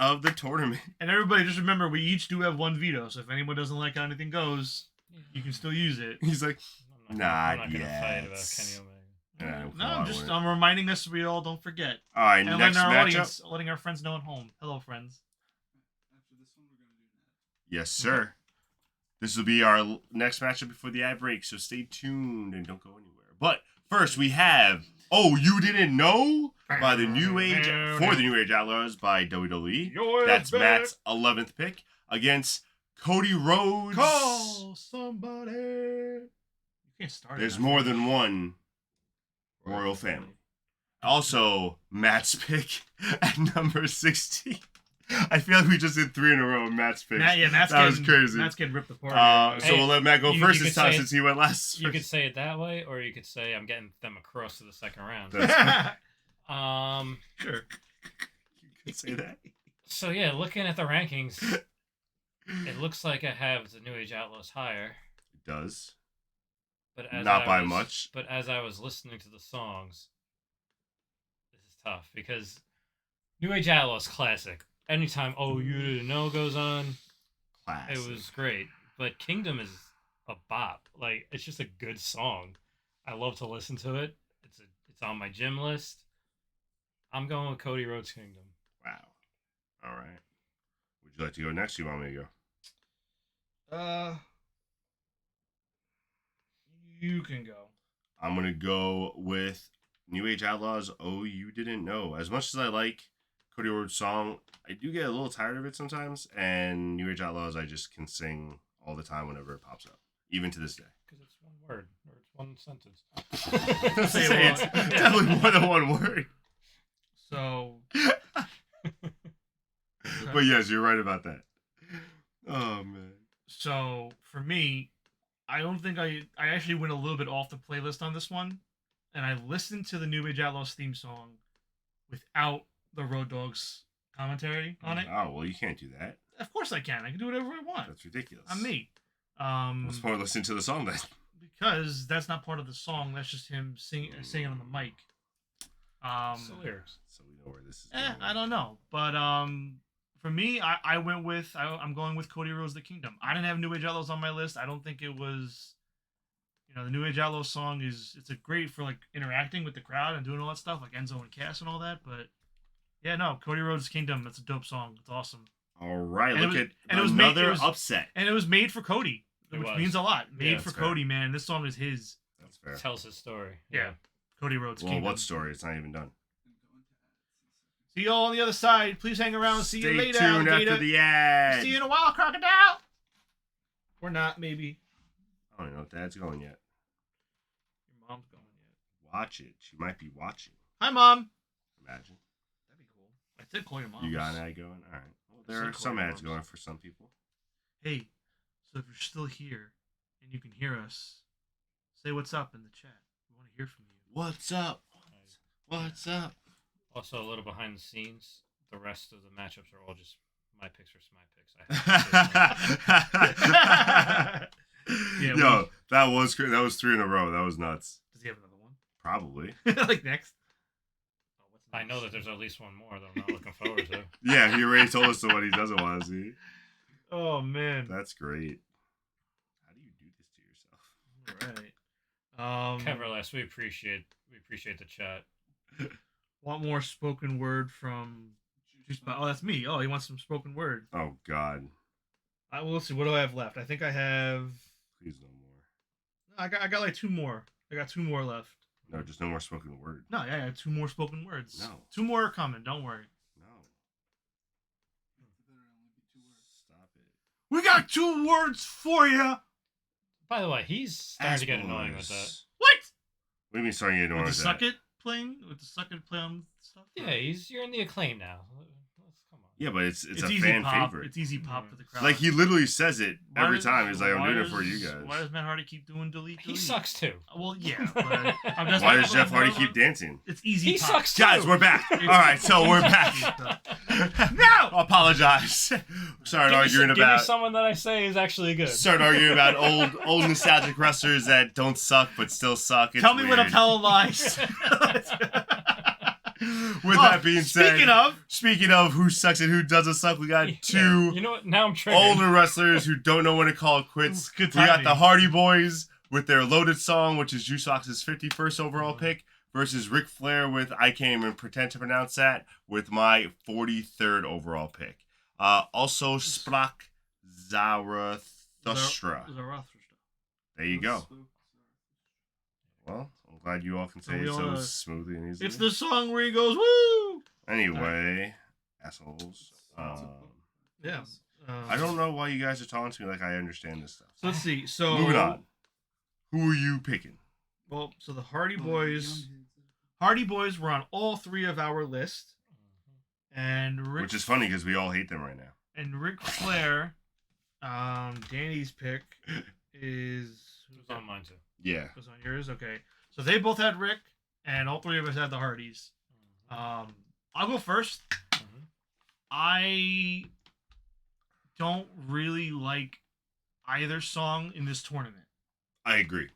of the tournament. And everybody, just remember, we each do have one veto. So if anyone doesn't like how anything goes, you can still use it. He's like, I'm Not not gonna fight yet. about Kenny Omega. Adam No, Cole, I'm I just wouldn't. I'm reminding us we all don't forget. All right, And next letting our matchup. audience, letting our friends know at home. Hello, friends. After this one, we're gonna do Ned. Yes, sir. This will be our next matchup before the ad break, so stay tuned and don't go anywhere. But first, we have "Oh You Didn't Know" by the New Age for the New Age Outlaws by WWE. That's Matt's 11th pick against Cody Rhodes. Call somebody. You can't start. There's it. more than one royal family. Also, Matt's pick at number 16. I feel like we just did 3 in a row of Matt's picks. Matt's that was getting, crazy. Matt's getting ripped apart. So we'll let Matt go you first could this time say- since he went last. You could say it that way, or you could say I'm getting them across to the second round. Sure. You could say that. So yeah, looking at the rankings, it looks like I have the New Age Outlaws higher. It does. But as Not I by was- much. But as I was listening to the songs, this is tough because New Age Outlaws classic. Anytime "Oh You Didn't Know" goes on, Classic. it was great. But Kingdom is a bop. Like, it's just a good song. I love to listen to it. It's on my gym list. I'm going with Cody Rhodes' Kingdom. Wow. All right. Would you like to go next? Or you want me to go? You can go. I'm gonna go with New Age Outlaws. "Oh You Didn't Know." As much as I like Cody Rhodes' song, I do get a little tired of it sometimes. And New Age Outlaws, I just can sing all the time whenever it pops up, even to this day. Because it's one word, or it's one sentence. Say Say what? it's definitely more than one word. So. But yes, you're right about that. Oh man. So for me, I don't think I actually went a little bit off the playlist on this one, and I listened to the New Age Outlaws theme song without the Road Dogs commentary on it. Oh well, you can't do that. Of course I can. I can do whatever I want. That's ridiculous. I'm me. What's the point of listening to the song then? Because that's not part of the song. That's just him singing on the mic. It's the lyrics. So we know where this is going. I don't know, but for me, I went with I'm going with Cody Rhodes, The Kingdom. I didn't have New Age Outlaws on my list. I don't think it was, the New Age Outlaws song it's a great for like interacting with the crowd and doing all that stuff, like Enzo and Cass and all that. But yeah, no, Cody Rhodes' Kingdom. That's a dope song. It's awesome, All right, And look it at was made- another it was- upset. and it was made for Cody, It which was. means a lot. Made that's for fair. Cody, man. This song is his. That's fair. Tells his story. Yeah, Cody Rhodes' Well, Kingdom. what story? It's not even done. I'm going to add See you all on the other side. Please hang around. See Stay you later, tuned alligator. after the ad. See you in a while, crocodile. Or not, maybe. I don't even know if Dad's going yet. Your mom's going yet. Watch it. She might be watching. Hi, Mom. Imagine. That'd be cool. I did call your mom. You got an ad going? All right. Well, there Say are call some your ads moms. going for some people. Hey, so if you're still here and you can hear us, say what's up in the chat. We want to hear from you. What's up? What's up? Also, a little behind the scenes, the rest of the matchups are all just my picks versus my picks. I have to That was 3 in a row. That was nuts. Does he have another one? Probably. Like next? Oh, what's I know that there's at least one more that I'm not looking forward to. Yeah, he already told us the one he doesn't want to see. Oh man. That's great. How do you do this to yourself? All right. Keverless, we appreciate the chat. Want more spoken word from? Oh, that's me. Oh, he wants some spoken word. Oh God. I will see. What do I have left? I think I have. Please no more. I got like 2 more. I got 2 more left. No, just no more spoken word. No, yeah, I got 2 more spoken words. No. 2 more are coming. Don't worry. No. Stop it. We got 2 words for you. By the way, he's starting to get annoying with that. What? What do you mean starting to get annoying With with the that? suck it playing? With the suck it play on stuff? Yeah, you're in the acclaim now. Come on. Yeah, but it's a easy fan pop. favorite. It's easy pop for the crowd. Like he literally says it Why every does- time. He's like, "I'm why doing it does- for you guys." Why does Matt Hardy keep doing delete? He sucks too. Well, yeah. But I'm just Why does Jeff Hardy keep dancing? It's easy. He pop. sucks too. Guys, we're back. All right, so we're back. No! Apologize. Started arguing Give me about someone that I say is actually good. started arguing about old nostalgic wrestlers that don't suck but still suck. It's Tell me when I'm weird. telling lies. With that being said, speaking of, who sucks and who doesn't suck, we got Yeah. 2 You know what? Now I'm triggered. older wrestlers who don't know when to call it quits. Good We got timing. the Hardy Boys with their Loaded song, which is Juice Box's 51st overall pick, versus Ric Flair with I can't even pretend to pronounce that with my 43rd overall pick. Also Splach Zarathustra. There you go. Well, I'm glad you all can say we it all so know. smoothly and easily. It's the song where he goes, woo! Anyway, assholes. Yeah. I don't know why you guys are talking to me like I understand this stuff. So let's see. So Moving on. Who are you picking? Well, so the Hardy Boys were on all 3 of our list, and Which is funny because we all hate them right now. and Ric Flair, Danny's pick is It was on mine too. Yeah. was on yours. Okay, so they both had Rick, and all 3 of us had the Hardys. I'll go first. Mhm. I don't really like either song in this tournament. I agree.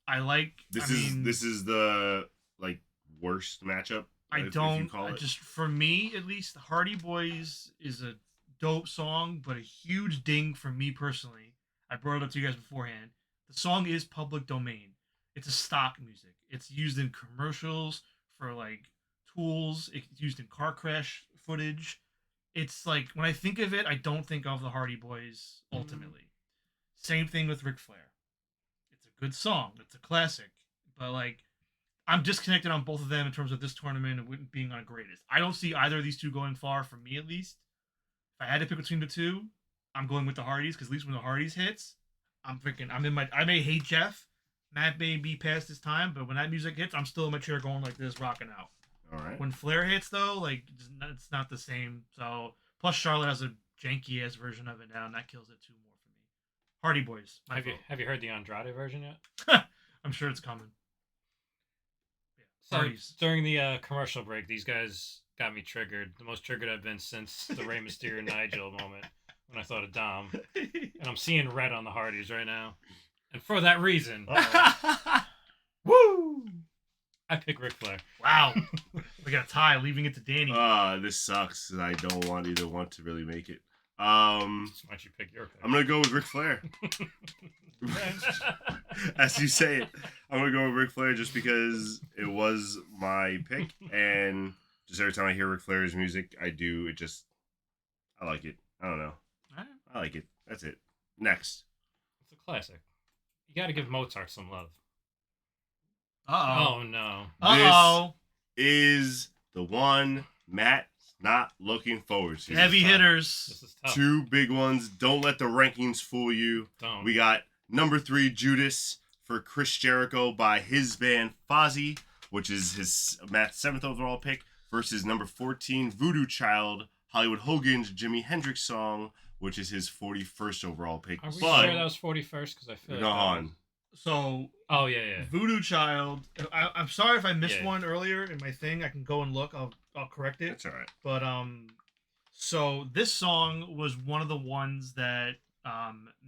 I like. This I is mean, this is the like worst matchup. I if you don't. call I it. just for me at least, Hardy Boys is a dope song, but a huge ding for me personally. I brought it up to you guys beforehand. The song is public domain. It's a stock music. It's used in commercials for like tools. It's used in car crash footage. It's like when I think of it, I don't think of the Hardy Boys ultimately. Same thing with Ric Flair. It's a good song. It's a classic. But like I'm disconnected on both of them in terms of this tournament and being on greatest. I don't see either of these two going far for me at least. If I had to pick between the two, I'm going with the Hardys because at least when the Hardys hits, I may hate Jeff. Matt may be past his time, but when that music hits, I'm still in my chair going like this, rocking out. All right. When Flair hits though, like it's not the same. So plus Charlotte has a janky ass version of it now, and that kills it too more for me. Hardy Boys. my vote. Have you heard the Andrade version yet? I'm sure it's coming. Yeah. So Hardys. during the commercial break, these guys got me triggered. The most triggered I've been since the Rey Mysterio Nigel moment when I thought of Dom. And I'm seeing red on the Hardys right now. And for that reason, woo! I pick Ric Flair. Wow. We got a tie, leaving it to Danny. This sucks. I don't want either one to really make it. Why don't you pick your pick? I'm gonna go with Ric Flair. As you say it, I'm gonna go with Ric Flair just because it was my pick, and just every time I hear Ric Flair's music, I like it. I don't know. Alright. I like it. That's it. Next. It's a classic. You got to give Mozart some love. Uh-oh. Oh no. Uh-oh. Is the one Matt's not looking forward to. Heavy tough. hitters. This is tough. 2 big ones. Don't let the rankings fool you. Don't. We got number 3 Judas for Chris Jericho by his band Fozzy, which is Matt's 7th overall pick, versus number 14 Voodoo Child, Hollywood Hogan's Jimi Hendrix song, which is his 41st overall pick. Are we But sure that was 41st? Because I feel like go that on. was- So, Oh yeah. Voodoo Child. I'm sorry if I missed Yeah. one earlier in my thing. I can go and look. I'll correct it. That's all right. But so this song was one of the ones that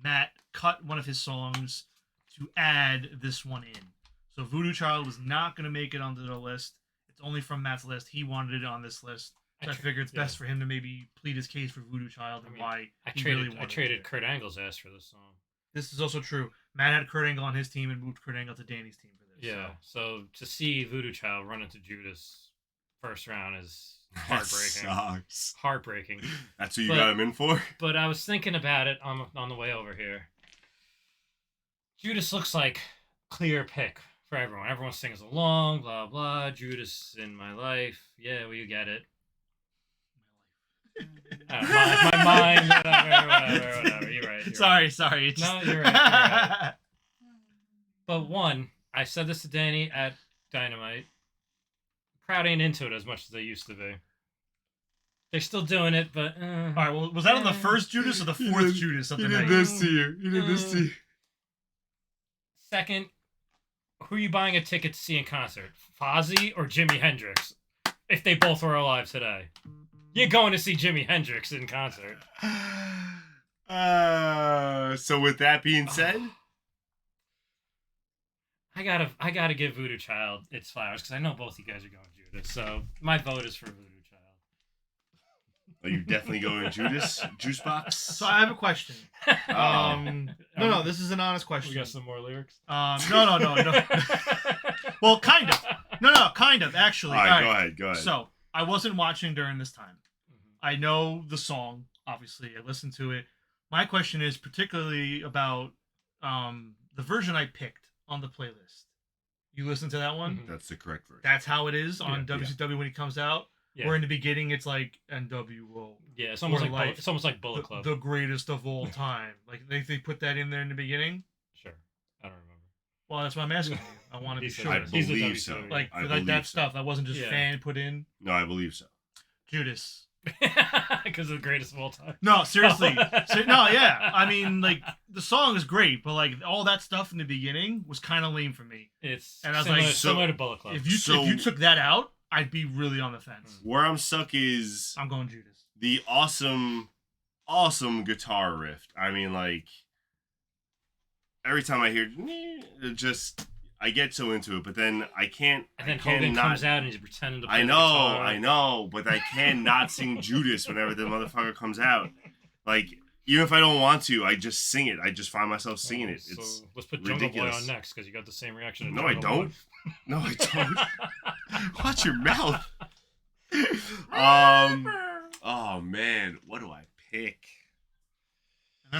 Matt cut one of his songs to add this one in. So Voodoo Child was not going to make it onto the list. It's only from Matt's list. He wanted it on this list. So I figure it's best for him to maybe plead his case for Voodoo Child and why I he traded really wanted I traded it. Kurt Angle's ass for this song. This is also true. Matt had Kurt Angle on his team and moved Kurt Angle to Danny's team for this. Yeah. So to see Voodoo Child run into Judas first round is heartbreaking. Sucks. Heartbreaking. That's who you got him in for? But I was thinking about it on the way over here. Judas looks like clear pick for everyone. Everyone sings along, blah blah. Judas in my life. Yeah, well, you get it. My mind, whatever. You're right. Sorry. Right. No, you're right. But one, I said this to Danny at Dynamite. Crowd ain't into it as much as they used to be. They're still doing it, but All right. Well, was that on the first Judas or the fourth Judas of the night? He did this to you. Second, who are you buying a ticket to see in concert? Fozzy or Jimi Hendrix? If they both were alive today. You're going to see Jimi Hendrix in concert. So with that being said, I gotta give Voodoo Child its flowers because I know both you guys are going Judas. So my vote is for Voodoo Child. are you definitely going Judas? Juice box? So I have a question. No, this is an honest question. We got some more lyrics. No. Well, kind of. No, kind of actually. All right, go ahead. So I wasn't watching during this time. I know the song, obviously. I listened to it. My question is particularly about the version I picked on the playlist. You listen to that one? That's the correct version. That's how it is on WCW when he comes out. Yeah. Where in the beginning it's like NWO. Yeah, it's almost like Bullet Club. The greatest of all time. Like they put that in there in the beginning. Sure, I don't remember. Well, that's what I'm asking you. I want to be sure. I believe so. Like that stuff. That wasn't just fan put in. No, I believe so. Judas. Because of the greatest of all time. No, seriously. No, yeah. I mean, like the song is great, but like all that stuff in the beginning was kind of lame for me. It's and I was similar, like, similar to Bullet Club. If you took that out, I'd be really on the fence. Where I'm stuck is I'm going Judas. The awesome guitar riff. I mean, like every time I hear it, just I get so into it, but then I can't. And then Hogan comes out and he's pretending to play I the know, but I cannot sing Judas whenever the motherfucker comes out. Like, even if I don't want to, I just sing it. I just find myself singing it. So It's let's put ridiculous. Jungle Boy on next because you got the same reaction. To No, I Jungle don't. Boy. No, I don't. Watch your mouth. Oh man, what do I pick?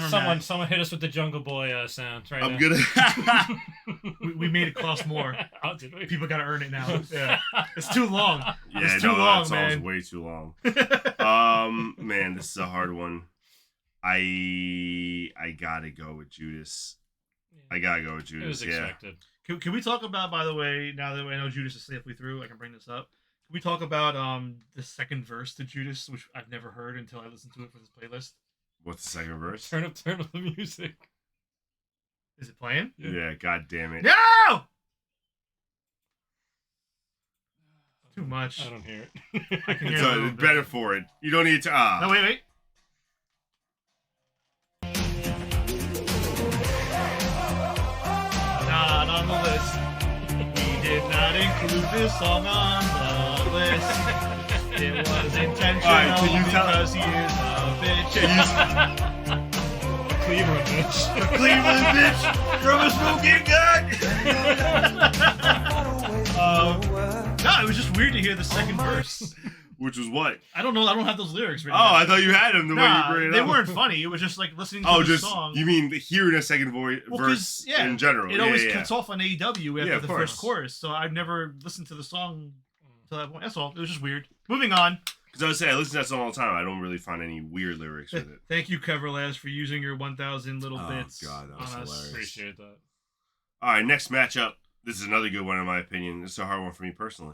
Someone hit us with the Jungle Boy sound right I'm now. gonna. we made it cost more. Oh, did we? People got to earn it now. Yeah, it's too long. Yeah, it's too long, that song's man. way too long. Man, this is a hard one. I gotta go with Judas. I gotta go with Judas. It was expected. Can we talk about, by the way, now that I know Judas is safely through, I can bring this up. Can we talk about the second verse to Judas, which I've never heard until I listened to it for this playlist? What's the second verse? Turn up the music. Is it playing? Yeah, god damn it. No! Too much. I don't hear it. I can hear It's it a little bit. better for it. You don't need to. No, wait. Not on the list. We did not include this song on the list. It was intentional Alright, can you tell- because he is a bitch. Cleveland bitch. The Cleveland bitch from a smoking gun. No, it was just weird to hear the second verse. Which was what? I don't know. I don't have those lyrics. Oh, I thought you had them the way Nah, you bring it they up. weren't funny. It was just like listening to Oh, the just song. you mean hearing a second verse in general? It always cuts off on AEW after of the course. first chorus, so I've never listened to the song to that point. That's all. It was just weird. Moving on. Because I would say I listen to that song all the time. I don't really find any weird lyrics with it. Thank you, Keverlaz, for using your 1,000 little bits God, that was on us. hilarious. Appreciate that. All right, next matchup. This is another good one in my opinion. This is a hard one for me personally.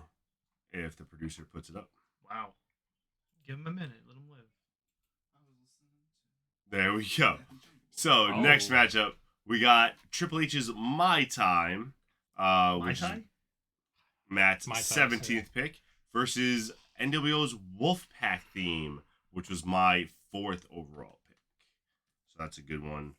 If the producer puts it up. Wow. Give him a minute. Let him live. There we go. So next matchup, we got Triple H's My Time, which is Matt's My Time, 17th pick, versus NWO's Wolfpack theme, which was my 4th overall pick. So that's a good one.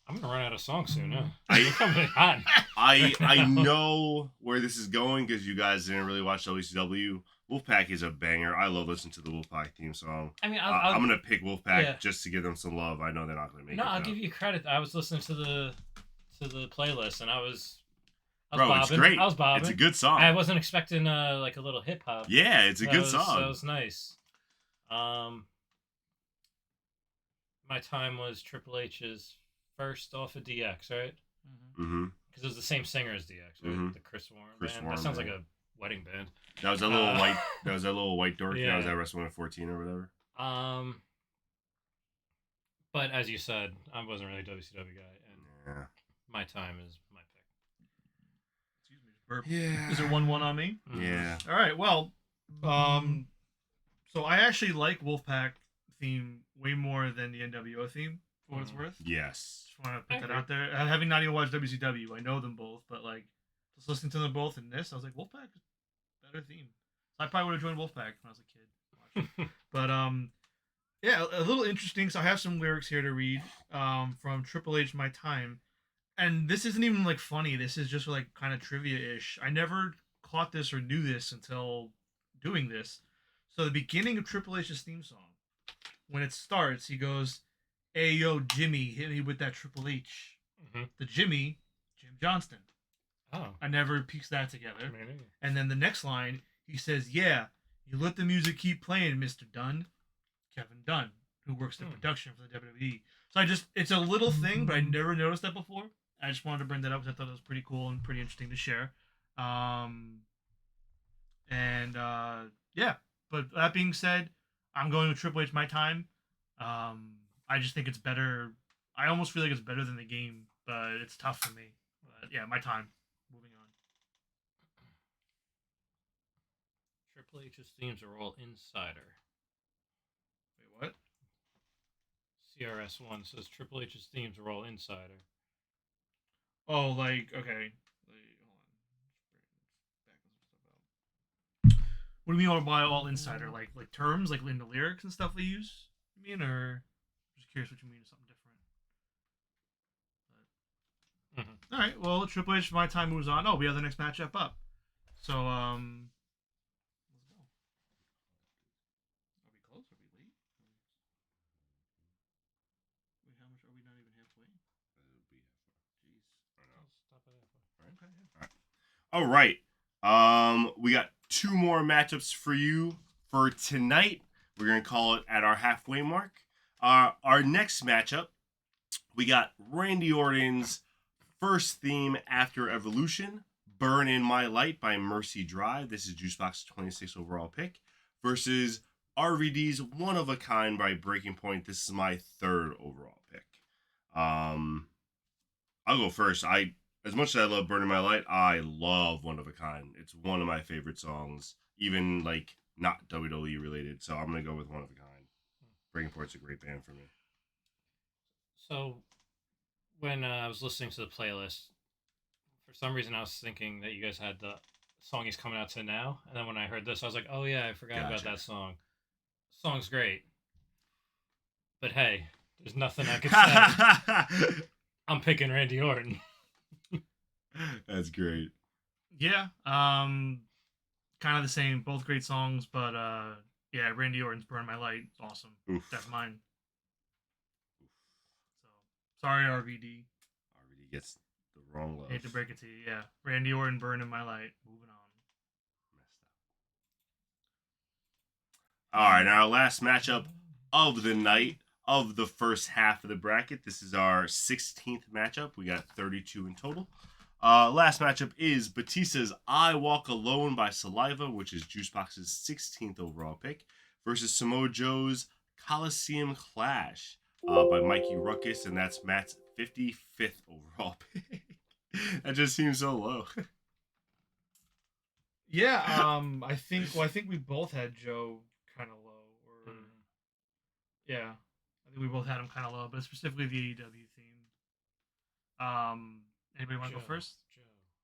I'm gonna run out of songs soon. Huh? I- You're coming hot. I know where this is going because you guys didn't really watch WCW. Wolfpack is a banger. I love listening to the Wolfpack theme song. I mean, I'm gonna pick Wolfpack yeah. just to give them some love. I know they're not gonna make No, it. I'll though. give you credit. I was listening to the playlist, and I was Bro, bobbing. it's great. I was bobbing. It's a good song. I wasn't expecting like a little hip hop. Yeah, it's a good song. That was nice. My time was Triple H's first off of DX, right? Mm-hmm. Because it was the same singer as DX, right? Mhm. The Chris Warren Chris band. Warren That sounds band. like a wedding band. That was a little white. That was that little white dork. Yeah. That was at WrestleMania 14 or whatever. But as you said, I wasn't really a WCW guy, and Yeah. my time is my pick. Excuse me. Burp. Yeah. Is it 1-1 on me? Yeah. All right. Well, so I actually like Wolfpack theme way more than the NWO theme, for what it's worth. Yes. Just want to I put that agree. out there. Having not even watched WCW, I know them both, but like just listening to them both in this, I was like, Wolfpack is a better theme. So I probably would have joined Wolfpack when I was a kid. Watching. But yeah, a little interesting. So I have some lyrics here to read from Triple H My Time. And this isn't even like funny. This is just like kind of trivia-ish. I never caught this or knew this until doing this. So the beginning of Triple H's theme song, when it starts, he goes, "Hey yo, Jimmy, hit me with that Triple H." Mhm. The Jimmy, Jim Johnston. Oh, I never pieced that together. maybe. And then the next line, he says, "Yeah, you let the music keep playing, Mr. Dunn." Kevin Dunn, who works the production for the WWE. So it's a little thing, but I never noticed that before. I just wanted to bring that up because I thought it was pretty cool and pretty interesting to share. Yeah. But that being said, I'm going with Triple H My Time. I just think it's better. I almost feel like it's better than the game, but it's tough for me. But yeah, My Time. Moving on. Triple H's themes are all insider. Wait, what? CRS1 says Triple H's themes are all insider. Oh, like, okay. Hold on. What do you mean by all insider? Like terms, like in the lyrics and stuff we use? You mean, or just curious what you mean? Something different. Mhm. All right. Well, Triple H, My Time moves on. Oh, we have the next matchup up. So, let's go. Are we close? Are we late? Wait, how much are we not even halfway? Jeez. Stop it Okay. All right. We got two more matchups for you for tonight. We're gonna call it at our halfway mark. Our next matchup, we got Randy Orton's first theme after Evolution, "Burn in My Light" by Mercy Drive. This is Juicebox's 26 overall pick versus RVD's "One of a Kind" by Breaking Point. This is my third overall pick. I'll go first. As much as I love "Burning My Light," I love "One of a Kind." It's one of my favorite songs, even like not WWE related. So I'm gonna go with "One of a Kind." Breaking Point's a great band for me. So, when I was listening to the playlist, for some reason I was thinking that you guys had the song he's coming out to now, and then when I heard this, I was like, "Oh yeah, I forgot about Gotcha. that song." Song's great, but hey, there's nothing I could say. I'm picking Randy Orton. That's great. Yeah. Kind of the same. Both great songs, but yeah, Randy Orton's "Burn My Light" is awesome. Oof. That's mine. So sorry, RVD. Already gets the wrong love. Hate to break it to you. Yeah, Randy Orton, "Burning My Light." Moving on. All right, our last matchup of the night of the first half of the bracket. This is our 16th matchup. We got 32 in total. Last matchup is Batista's "I Walk Alone" by Saliva, which is Juicebox's 16th overall pick, versus Samoa Joe's "Coliseum Clash" by Mikey Ruckus, and that's Matt's 55th overall pick. That just seems so low. Yeah. I think we both had Joe kind of low, or yeah, I think we both had him kind of low, but specifically the AEW theme. Anybody want to go first?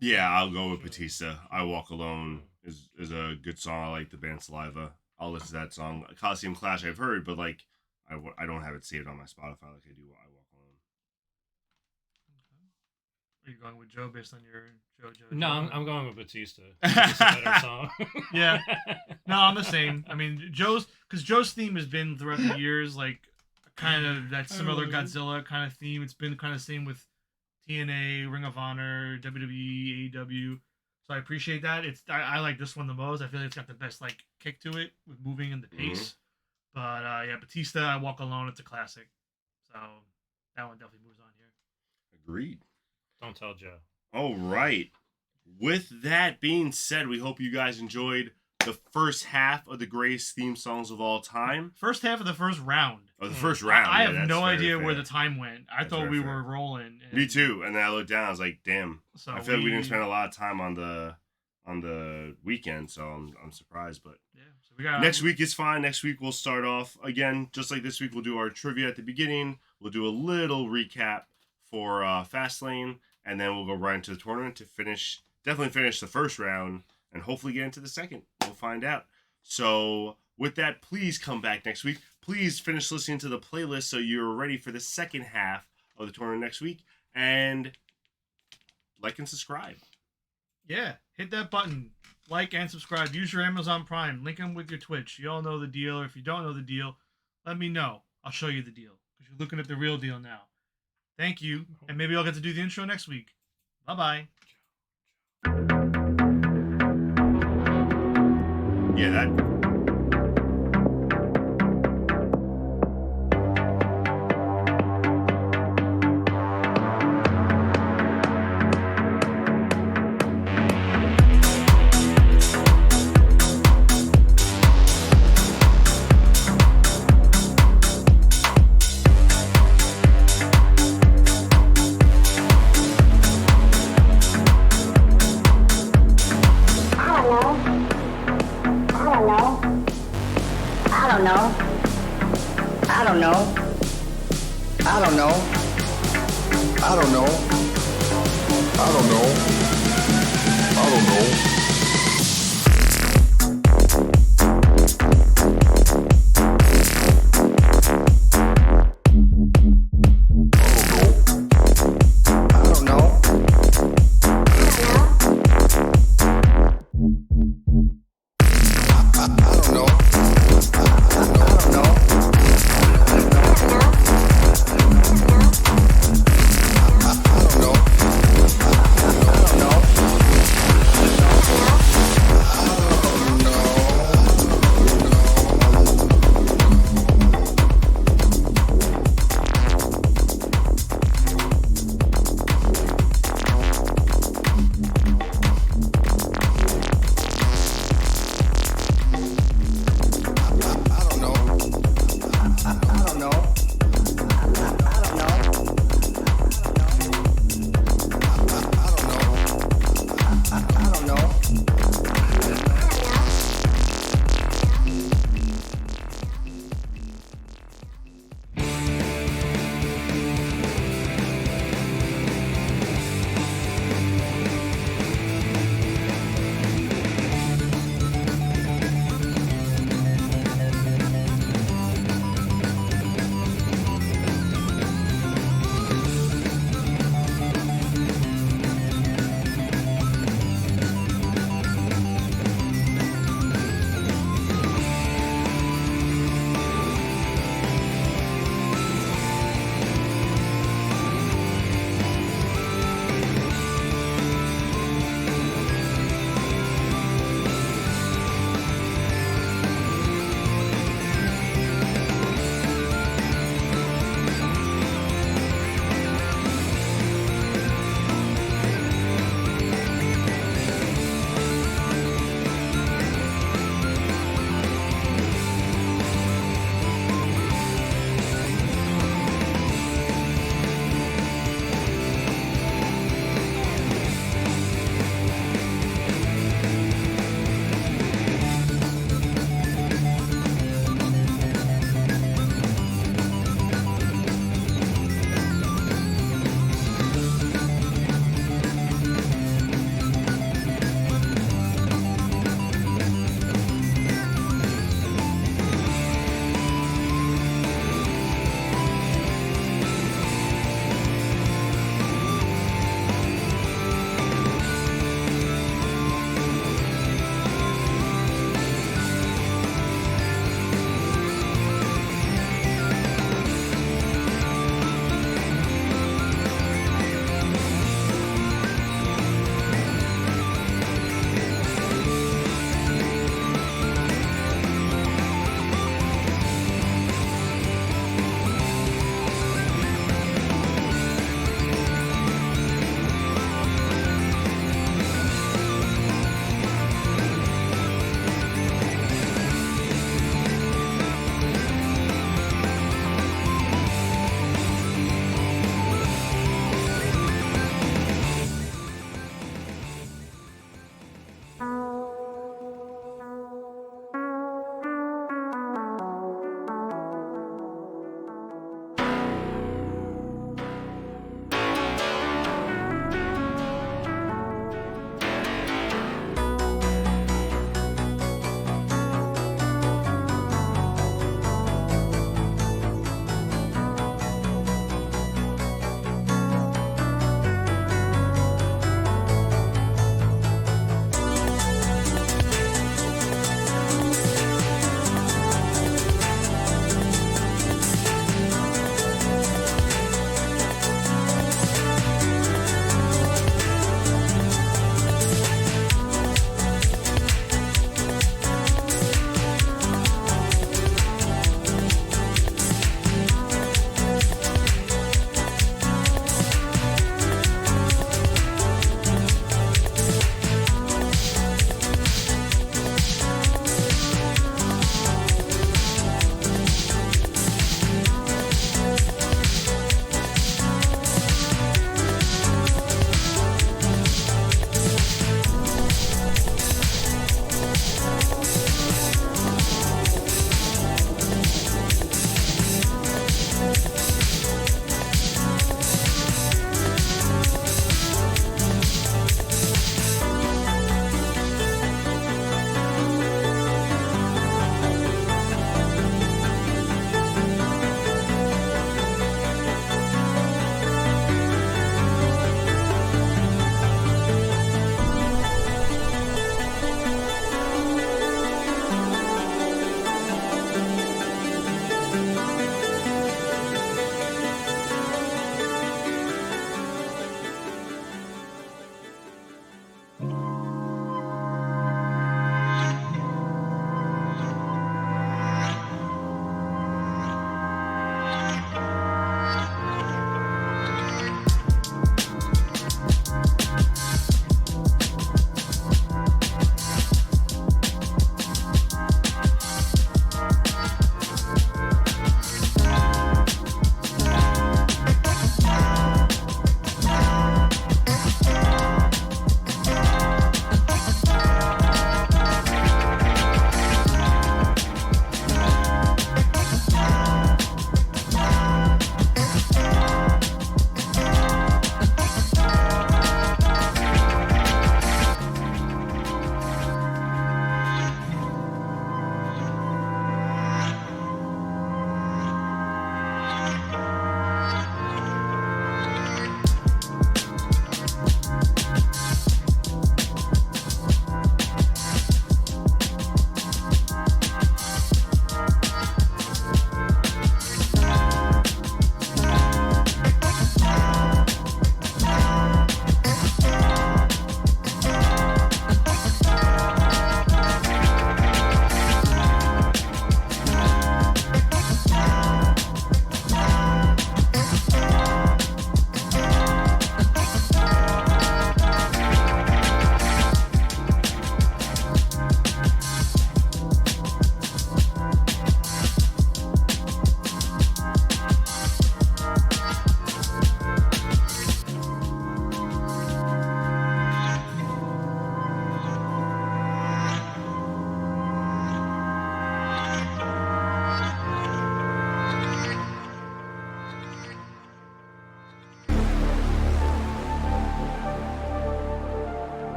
Yeah, I'll go with Batista. "I Walk Alone" is a good song. I like the band Saliva. I'll listen to that song. Coliseum Clash I've heard, but like I don't have it saved on my Spotify like I do "I Walk Alone." Are you going with Joe based on your Joe? No, I'm going with Batista. It's a better song. Yeah. No, I'm the same. I mean, Joe's theme has been throughout the years like kind of that similar Godzilla kind of theme. It's been kind of same with TNA, Ring of Honor, WWE, AEW. So I appreciate that. I like this one the most. I feel like it's got the best like kick to it with moving and the pace. But yeah, Batista, I Walk Alone, it's a classic. So that one definitely moves on here. Agreed. Don't tell Joe. All right. With that being said, we hope you guys enjoyed the first half of the greatest theme songs of all time. First half of the first round. Oh, the first round. I yeah, have no very idea fair. where the time went. I That's thought very we fair. were rolling. And Me too. And then I looked down. I was like, "Damn!" So I feel like we didn't spend a lot of time on the weekend, so I'm surprised. But Yeah. So we got next week is fine. Next week we'll start off again, just like this week. We'll do our trivia at the beginning. We'll do a little recap for Fastlane, and then we'll go right into the tournament to definitely finish the first round, and hopefully get into the second. We'll find out. So with that, please come back next week. Please finish listening to the playlist so you're ready for the second half of the tournament next week. And like and subscribe. Yeah, hit that button. Like and subscribe. Use your Amazon Prime. Link them with your Twitch. You all know the deal. Or if you don't know the deal, let me know. I'll show you the deal. Because you're looking at the real deal now. Thank you. And maybe I'll get to do the intro next week. Bye-bye. Yeah, that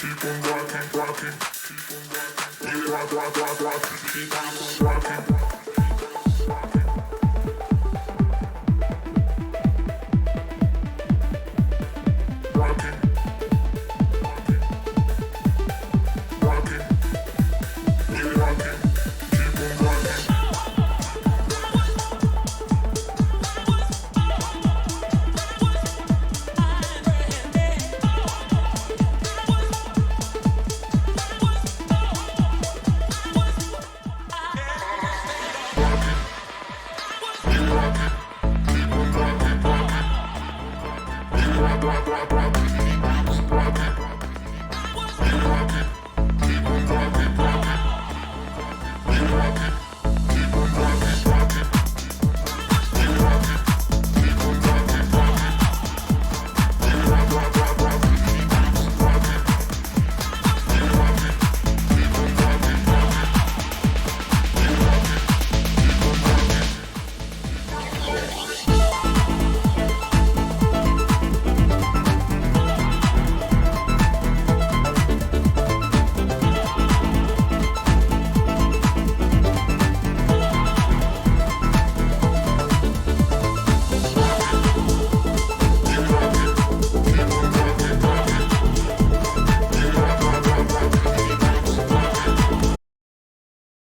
keep on rocking, keep on rocking, keep on rocking.